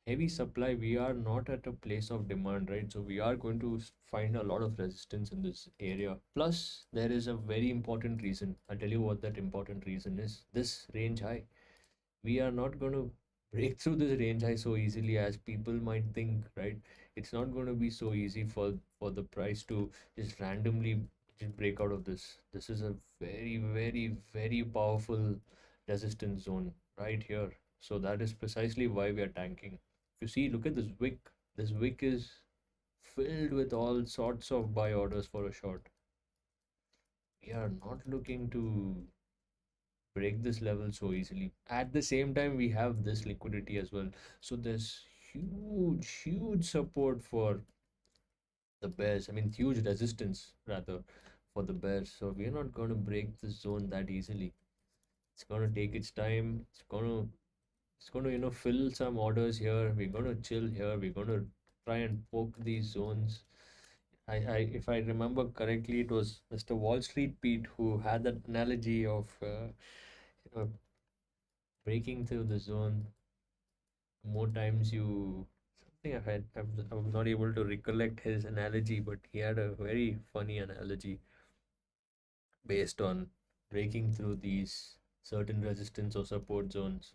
heavy supply. We are not at a place of demand, right? So we are going to find a lot of resistance in this area. Plus, there is a very important reason. I'll tell you what that important reason is. This range high. We are not going to break through this range high so easily as people might think, right? It's not going to be so easy for the price to just randomly just break out of this. This is a very, very, very powerful resistance zone right here. So that is precisely why we are tanking. If you see, look at this wick. This wick is filled with all sorts of buy orders for a short. We are not looking to break this level so easily. At the same time, we have this liquidity as well. So there's huge, huge support for the bears. I mean, huge resistance rather for the bears. So we're not going to break this zone that easily. It's going to take its time. It's going to fill some orders here. We're going to chill here. We're going to try and poke these zones. If I remember correctly, it was Mr. Wall Street Pete who had that analogy of you know breaking through the zone. More times you something I'm not able to recollect his analogy, but he had a very funny analogy based on breaking through these certain resistance or support zones.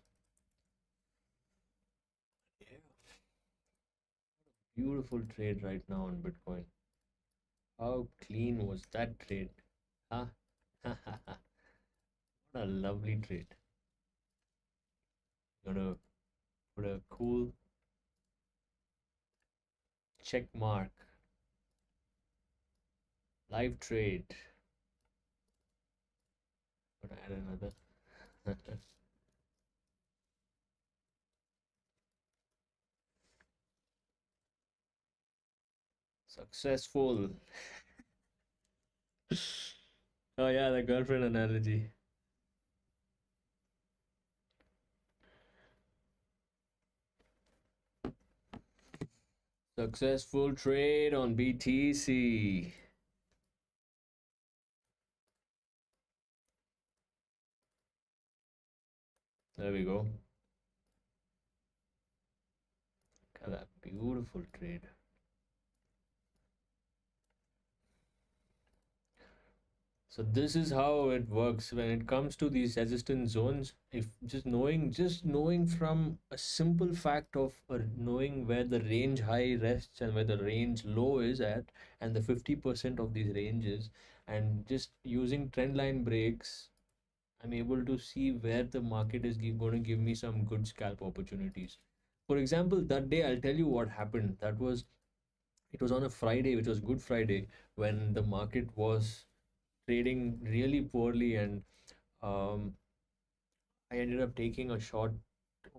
Yeah, beautiful trade right now on Bitcoin. How clean was that trade? Huh? What a lovely trade. Gonna put a cool check mark. Live trade. Gonna add another. Successful. Oh yeah, the girlfriend analogy. Successful trade on BTC. There we go. Look at that beautiful trade. So this is how it works when it comes to these resistance zones. If just knowing from a simple fact of knowing where the range high rests and where the range low is at, and the 50% of these ranges, and just using trend line breaks, I'm able to see where the market is going to give me some good scalp opportunities. For example, that day I'll tell you what happened. It was on a Friday, which was Good Friday, when the market was trading really poorly, and um, I ended up taking a shot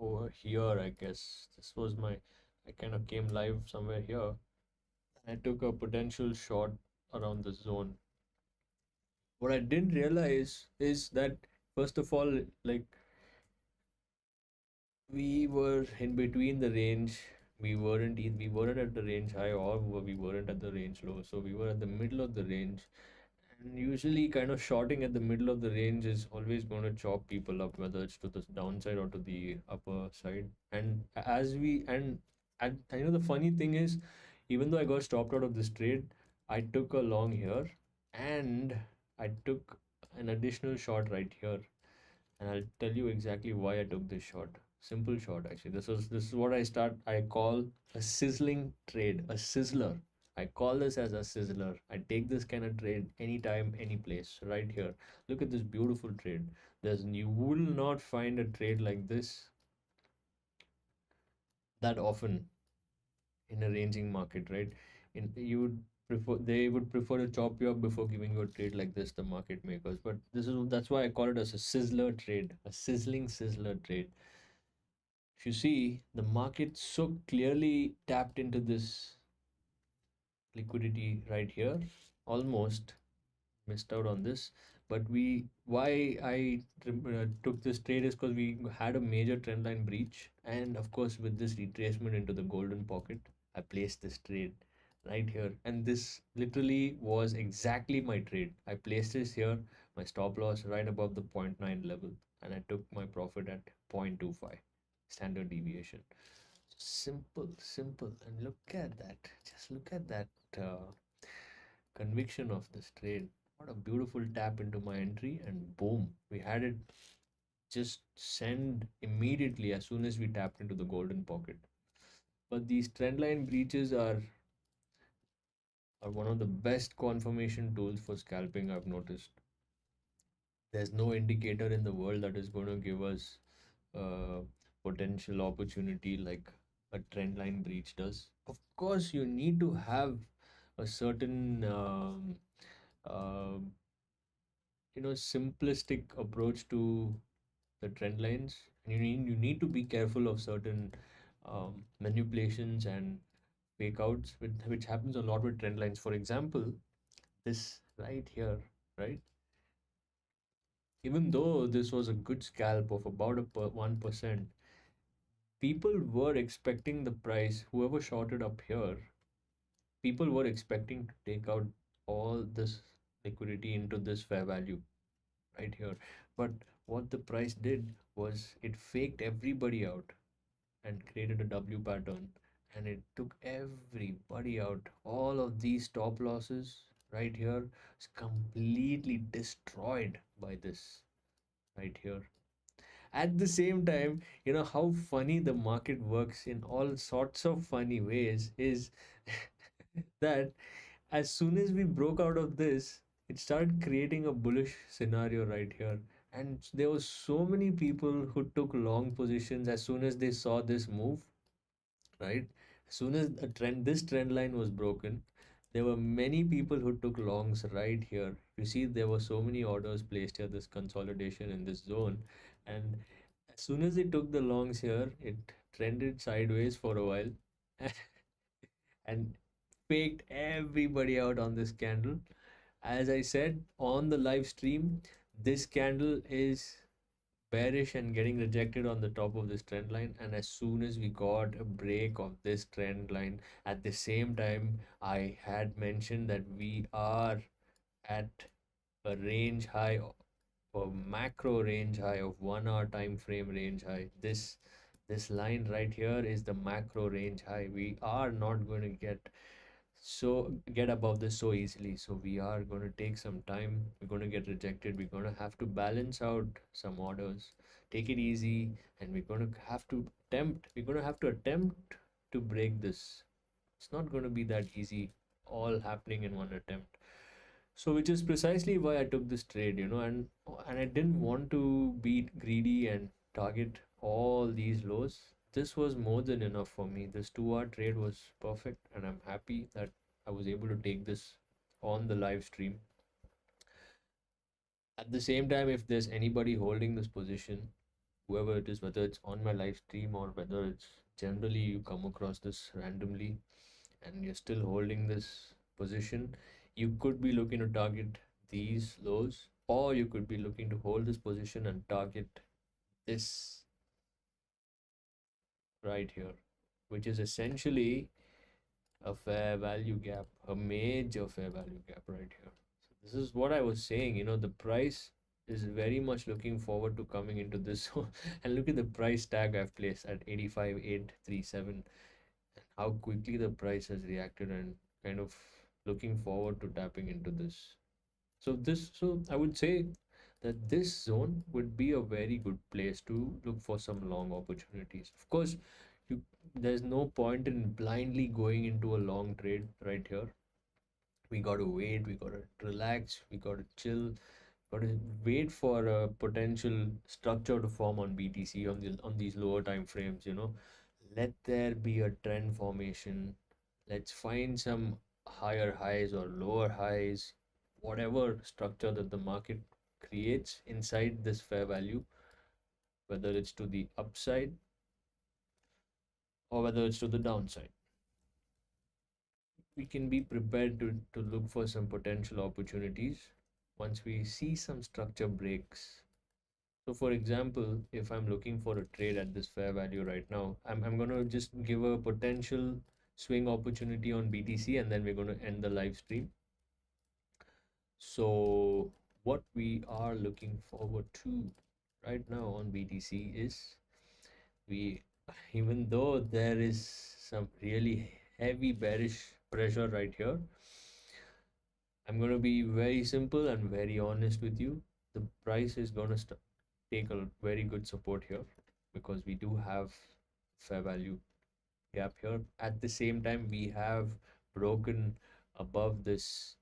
over here. I guess this was my, I kind of came live somewhere here. I took a potential shot around the zone. What I didn't realize is that, first of all, like, we were in between the range. We weren't at the range high, or we weren't at the range low. So we were at the middle of the range. And usually, kind of shorting at the middle of the range is always going to chop people up, whether it's to the downside or to the upper side. And as we and I know the funny thing is, even though I got stopped out of this trade, I took a long here, and I took an additional shot right here, and I'll tell you exactly why I took this shot. Simple shot, actually. This is what I call a sizzling trade, a sizzler. I call this as a sizzler. I take this kind of trade anytime, any place, right here. Look at this beautiful trade. You will not find a trade like this that often in a ranging market, right? They would prefer to chop you up before giving you a trade like this, the market makers. But that's why I call it as a sizzler trade, a sizzling sizzler trade. If you see, the market so clearly tapped into this liquidity right here, almost missed out on this. But why I took this trade is because we had a major trend line breach, and of course, with this retracement into the golden pocket, I placed this trade right here. And this literally was exactly my trade. I placed this here, my stop loss right above the zero point 0.9 level, and I took my profit at 0.25 standard deviation. Simple, simple. And look at that. Just look at that conviction of this trade. What a beautiful tap into my entry, and boom, we had it just send immediately as soon as we tapped into the golden pocket. But these trendline breaches are one of the best confirmation tools for scalping, I've noticed. There's no indicator in the world that is going to give us uh, potential opportunity like a trend line breach does. Of course, you need to have a certain uh, simplistic approach to the trend lines, and you need to be careful of certain manipulations and fake outs, which happens a lot with trend lines. For example, this right here, right? Even though this was a good scalp of about 1%, people were expecting the price, whoever shorted up here, people were expecting to take out all this liquidity into this fair value right here. But what the price did was it faked everybody out and created a W pattern, and it took everybody out. All of these stop losses right here is completely destroyed by this right here. At the same time, you know how funny the market works in all sorts of funny ways is that as soon as we broke out of this, it started creating a bullish scenario right here. And there were so many people who took long positions as soon as they saw this move, right? As soon as this trend line was broken, there were many people who took longs right here. You see, there were so many orders placed here, this consolidation in this zone. And as soon as they took the longs here, it trended sideways for a while and faked everybody out on this candle. As I said on the live stream, this candle is bearish and getting rejected on the top of this trend line. And as soon as we got a break of this trend line, at the same time, I had mentioned that we are at a range high, a macro range high of 1 hour time frame range high. This line right here is the macro range high. We are not going to get so get above this so easily. So we are going to take some time. We're going to get rejected. We're going to have to balance out some orders, take it easy, and we're going to have to attempt to break this. It's not going to be that easy, all happening in one attempt. So which is precisely why I took this trade, and I didn't want to be greedy and target all these lows. This was more than enough for me. This 2 hour trade was perfect, and I'm happy that I was able to take this on the live stream. At the same time, if there's anybody holding this position, whoever it is, whether it's on my live stream or whether it's generally you come across this randomly and you're still holding this position, you could be looking to target these lows, or you could be looking to hold this position and target this right here, which is essentially a fair value gap, a major fair value gap right here. So this is what I was saying, the price is very much looking forward to coming into this. And look at the price tag I've placed at 85,837, and how quickly the price has reacted, and kind of looking forward to tapping into this. So I would say that this zone would be a very good place to look for some long opportunities. Of course, you there's no point in blindly going into a long trade right here. We got to wait, we got to relax, we got to chill, got to wait for a potential structure to form on BTC on these lower time frames. Let there be a trend formation. Let's find some higher highs or lower highs, whatever structure that the market creates inside this fair value, whether it's to the upside or whether it's to the downside. We can be prepared to look for some potential opportunities once we see some structure breaks. So, for example, if I'm looking for a trade at this fair value right now, I'm going to just give a potential swing opportunity on BTC, and then we're going to end the live stream. So, what we are looking forward to right now on BTC is, we, even though there is some really heavy bearish pressure right here, I'm going to be very simple and very honest with you. The price is going to take a very good support here, because we do have fair value gap here. At the same time, we have broken above this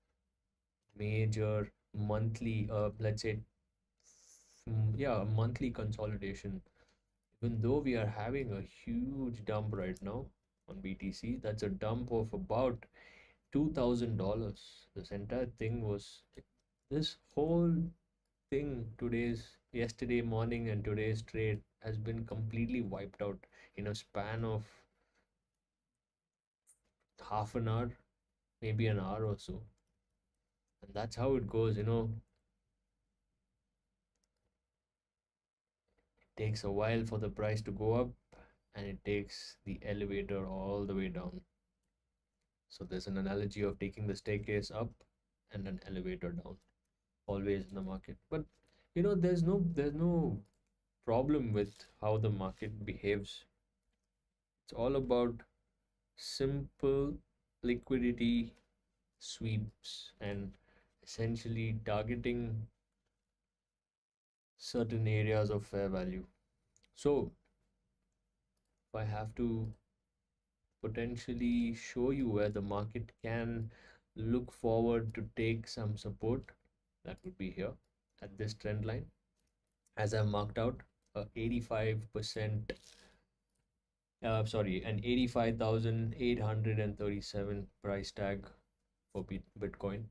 major monthly, let's say, yeah, monthly consolidation. Even though we are having a huge dump right now on BTC, that's a dump of about $2,000. This entire thing was, this whole thing, yesterday morning and today's trade has been completely wiped out in a span of half an hour, maybe an hour or so. And that's how it goes. It takes a while for the price to go up, and it takes the elevator all the way down. So there's an analogy of taking the staircase up and an elevator down, always in the market. But there's no problem with how the market behaves. It's all about simple liquidity sweeps and essentially targeting certain areas of fair value. So, if I have to potentially show you where the market can look forward to take some support, that would be here at this trend line, as I've marked out, 85%, an 85,837 price tag for Bitcoin.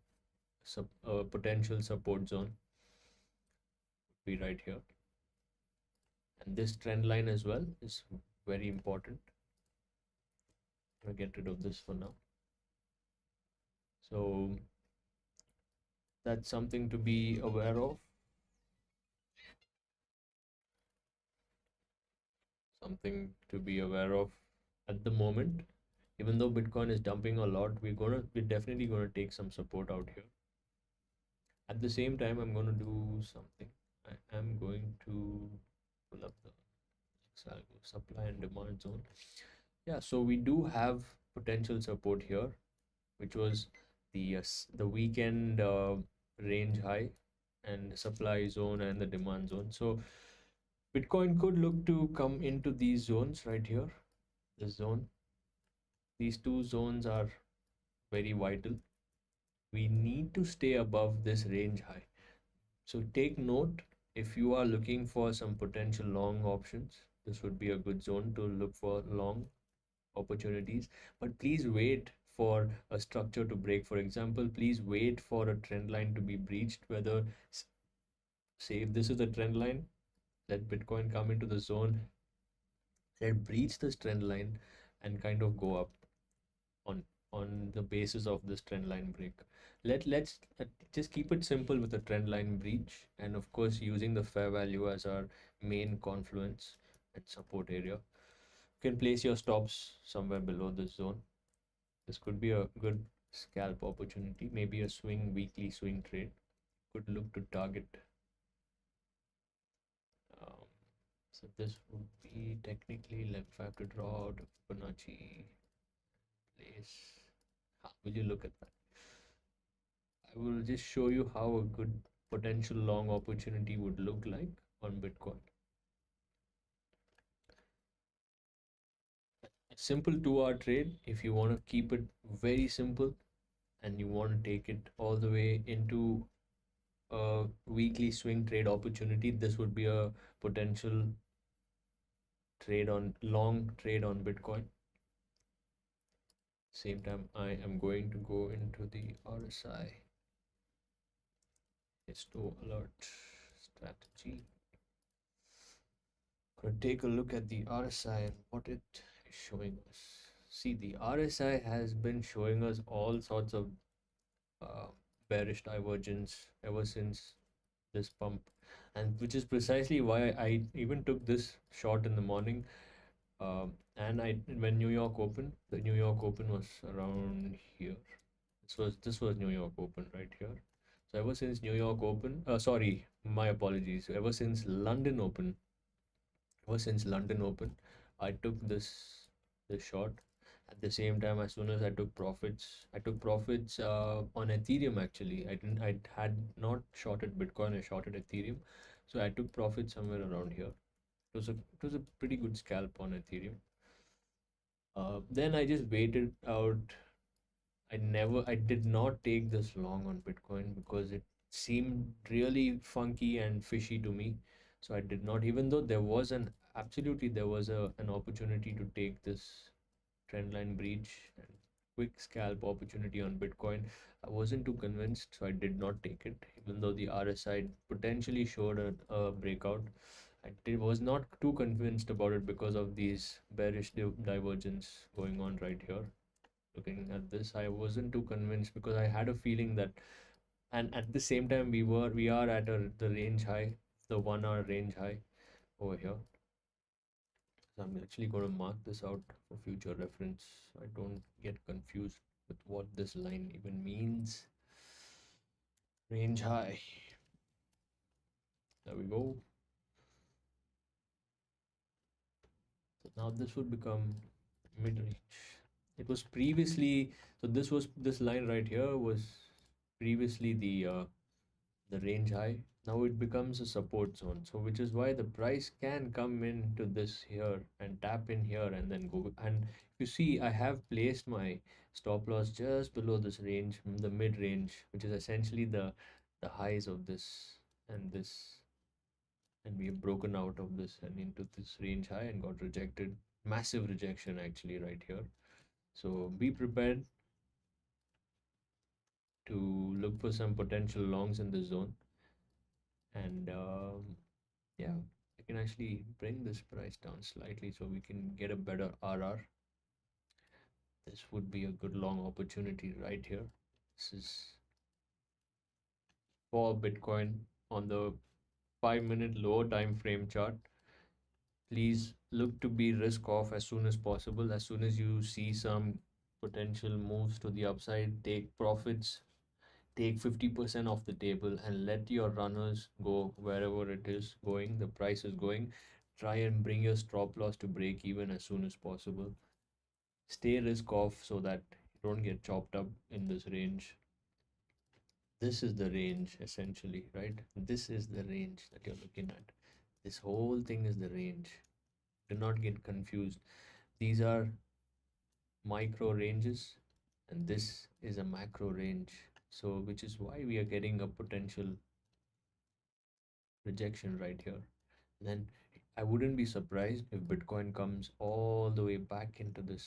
Potential support zone would be right here. And this trend line as well is very important. I'm gonna get rid of this for now. So that's something to be aware of. Something to be aware of at the moment. Even though Bitcoin is dumping a lot, we're definitely gonna take some support out here. At the same time, I'm gonna do something. I am going to pull up the supply and demand zone. Yeah, so we do have potential support here which was the weekend range high and supply zone and the demand zone. So Bitcoin could look to come into these zones right here. This zone, these two zones are very vital. We need to stay above this range high. So take note, if you are looking for some potential long options, this would be a good zone to look for long opportunities. But please wait for a structure to break. For example, please wait for a trend line to be breached. Whether, say, if this is the trend line, let Bitcoin come into the zone, let breach this trend line, and kind of go up on the basis of this trend line break. Let's just keep it simple with a trend line breach, and of course using the fair value as our main confluence and support area. You can place your stops somewhere below this zone. This could be a good scalp opportunity, maybe a weekly swing trade. Could look to target. Um, so this would be technically, if I have to draw out a Fibonacci place. Will you look at that? I will just show you how a good potential long opportunity would look like on Bitcoin. A simple 2 hour trade, if you want to keep it very simple and you want to take it all the way into a weekly swing trade opportunity, this would be a potential long trade on Bitcoin. Same time, I am going to go into the RSI. Histo alert strategy. Gonna take a look at the RSI and what it is showing us. See, the RSI has been showing us all sorts of uh, bearish divergence ever since this pump, and which is precisely why I even took this short in the morning. And when New York opened, the New York Open was around here. This was New York Open right here. So ever since New York Open, sorry, my apologies. Ever since London Open, I took this short. At the same time, as soon as I took profits on Ethereum actually. I had not shorted Bitcoin, I shorted Ethereum. So I took profit somewhere around here. It was a pretty good scalp on Ethereum. Then I just waited out. I did not take this long on Bitcoin because it seemed really funky and fishy to me. So I did not, even though there was an opportunity to take this trend line breach and quick scalp opportunity on Bitcoin. I wasn't too convinced, so I did not take it, even though the RSI potentially showed a breakout. Was not too convinced about it because of these bearish divergence going on right here. Looking at this, I wasn't too convinced because I had a feeling that, and at the same time, we are at the range high, the 1 hour range high over here. So I'm actually going to mark this out for future reference so I don't get confused with what this line even means. Range high. There we go. So now this would become mid range. It was previously, so this line right here was previously the range high. Now it becomes a support zone, so which is why the price can come into this here and tap in here and then go. And if you see, I have placed my stop loss just below this range, the mid range, which is essentially the highs of this and this, and we have broken out of this and into this range high and got rejected. Massive rejection actually right here. So be prepared to look for some potential longs in this zone. And yeah, I can actually bring this price down slightly so we can get a better RR. This would be a good long opportunity right here. This is for Bitcoin on the 5 minute lower time frame chart. Please look to be risk off as soon as possible. As soon as you see some potential moves to the upside, take profits, take 50% off the table and let your runners go wherever it is going, the price is going. Try and bring your stop loss to break even as soon as possible. Stay risk off so that you don't get chopped up in this range. This is the range essentially, right? This is the range that you're looking at. This whole thing is the range. Do not get confused. These are micro ranges, and this is a macro range. So, which is why we are getting a potential rejection right here. Then I wouldn't be surprised if Bitcoin comes all the way back into this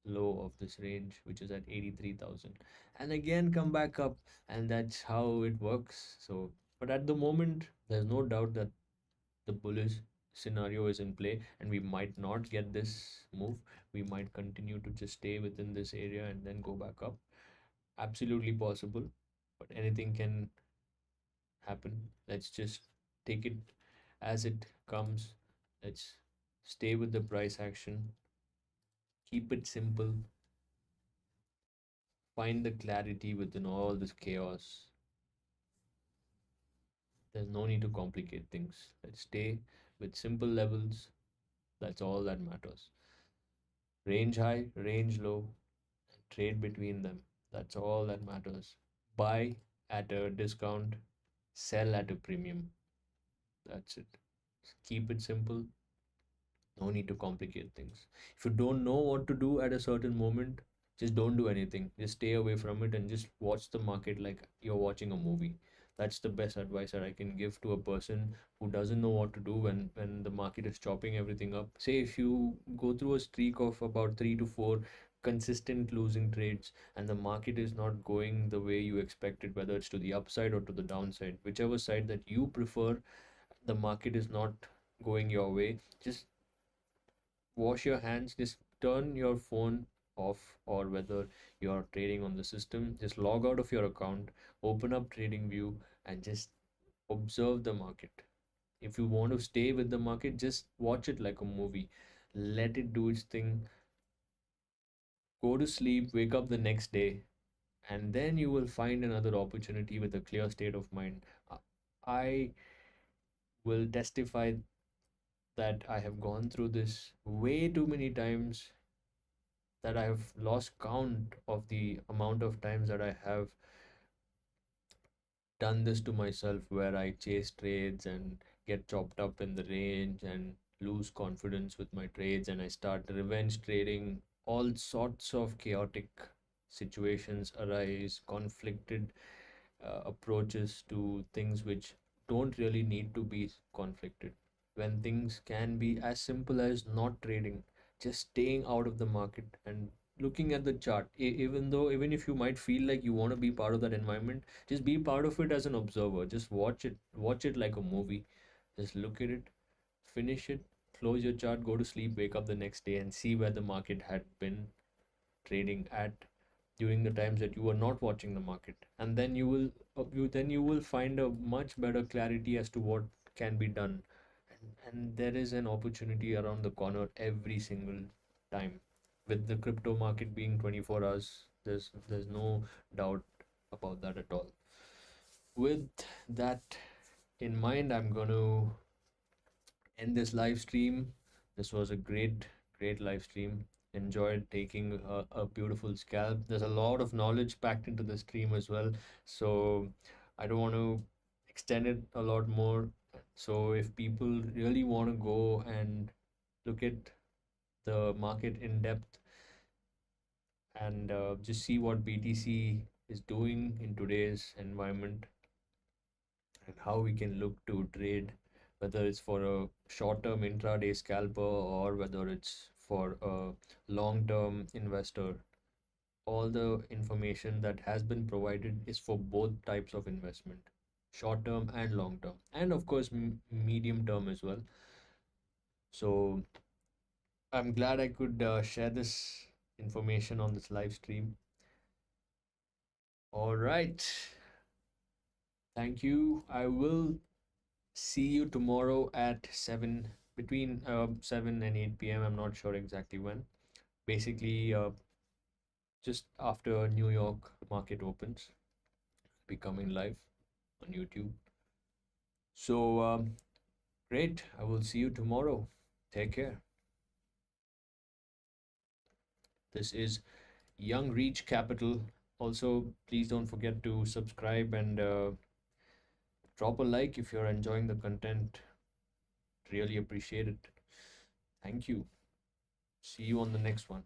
low of this range, which is at 83,000, and again come back up, and that's how it works. So, but at the moment, there's no doubt that the bullish scenario is in play, and we might not get this move. We might continue to just stay within this area and then go back up. Absolutely possible, but anything can happen. Let's just take it as it comes. Let's stay with the price action, keep it simple, find the clarity within all this chaos. There's no need to complicate things. Let's stay with simple levels. That's all that matters. Range high, range low, trade between them. That's all that matters. Buy at a discount, sell at a premium. That's it. Keep it simple. No need to complicate things. If you don't know what to do at a certain moment, just don't do anything. Just stay away from it and just watch the market like you're watching a movie. That's the best advice that I can give to a person who doesn't know what to do when the market is chopping everything up. Say if you go through a streak of about 3 to 4 consistent losing trades and the market is not going the way you expected, whether it's to the upside or to the downside, whichever side that you prefer, the market is not going your way, just wash your hands, just turn your phone off, or whether you're trading on the system, just log out of your account, open up TradingView, and just observe the market. If you want to stay with the market, just watch it like a movie, let it do its thing, go to sleep, wake up the next day, and then you will find another opportunity with a clear state of mind. I will testify that I have gone through this way too many times, that I have lost count of the amount of times that I have done this to myself, where I chase trades and get chopped up in the range and lose confidence with my trades, and I start revenge trading. All sorts of chaotic situations arise, conflicted approaches to things which don't really need to be conflicted, when things can be as simple as not trading, just staying out of the market and looking at the chart. Even though, even if you might feel like you want to be part of that environment, just be part of it as an observer. Just watch it like a movie. Just look at it, finish it, close your chart, go to sleep, wake up the next day, and see where the market had been trading at during the times that you were not watching the market, and then you will find a much better clarity as to what can be done. And there is an opportunity around the corner every single time. With the crypto market being 24 hours, there's no doubt about that at all. With that in mind, I'm going to end this live stream. This was a great live stream. Enjoyed taking a beautiful scalp. There's a lot of knowledge packed into the stream as well. So I don't want to extend it a lot more. So if people really want to go and look at the market in depth and just see what BTC is doing in today's environment, and how we can look to trade, whether it's for a short-term intraday scalper or whether it's for a long-term investor. All the information that has been provided is for both types of investment, short-term and long-term, and of course, medium-term as well. So I'm glad I could share this information on this live stream. All right. Thank you. I will see you tomorrow at 7, between 7 and 8 p.m. I'm not sure exactly when. Basically, just after New York market opens, be coming live on YouTube. So, great. I will see you tomorrow. Take care. This is Young Reach Capital. Also, please don't forget to subscribe and drop a like if you're enjoying the content. Really appreciate it. Thank you. See you on the next one.